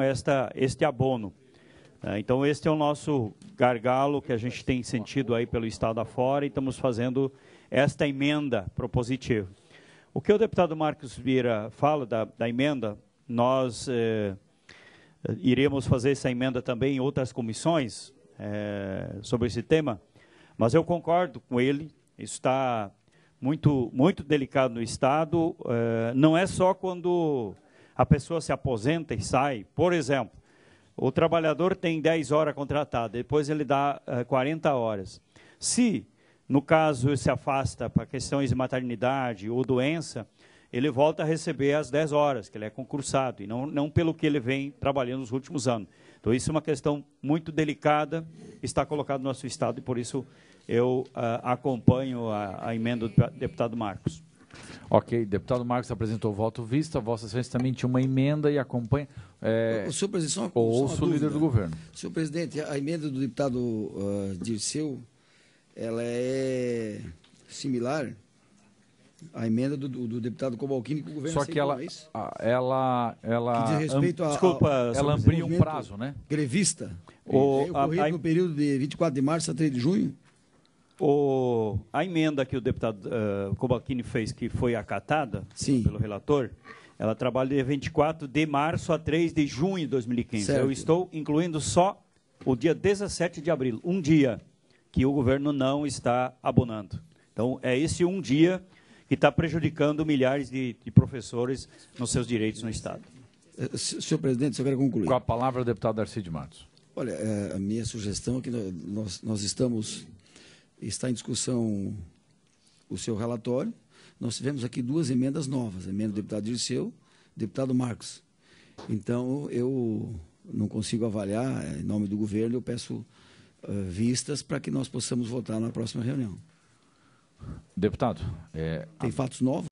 este abono. Então, este é o nosso gargalo que a gente tem sentido aí pelo Estado afora e estamos fazendo esta emenda propositiva. O que o deputado Marcos Vieira fala da emenda, nós iremos fazer essa emenda também em outras comissões sobre esse tema, mas eu concordo com ele, isso está muito, muito delicado no Estado, não é só quando a pessoa se aposenta e sai. Por exemplo, o trabalhador tem 10 horas contratadas, depois ele dá 40 horas. Se no caso, se afasta para questões de maternidade ou doença, ele volta a receber as 10 horas, que ele é concursado, e não pelo que ele vem trabalhando nos últimos anos. Então, isso é uma questão muito delicada, está colocado no nosso Estado, e por isso eu acompanho a emenda do deputado Marcos. Ok, deputado Marcos apresentou o voto vista, Vossa Excelência também tinha uma emenda e acompanha. Senhor presidente, ouço o líder do governo. Senhor presidente, a emenda do deputado Dirceu, ela é similar à emenda do deputado Cobalcini, que o governo só que ela que diz respeito ela amplia um prazo, né? Grevista, ocorrido no período de 24 de março a 3 de junho. A emenda que o deputado Cobalcini fez, que foi acatada pelo relator, ela trabalha de 24 de março a 3 de junho de 2015. Certo. Eu estou incluindo só o dia 17 de abril, um dia que o governo não está abonando. Então, é esse um dia que está prejudicando milhares de professores nos seus direitos no Estado. Senhor presidente, só quero concluir. Com a palavra, o deputado Darcy de Matos. Olha, a minha sugestão é que está em discussão o seu relatório. Nós tivemos aqui duas emendas novas, a emenda do deputado Dirceu, deputado Marcos. Então, eu não consigo avaliar, em nome do governo, eu peço vistas para que nós possamos votar na próxima reunião. Deputado, Tem fatos novos?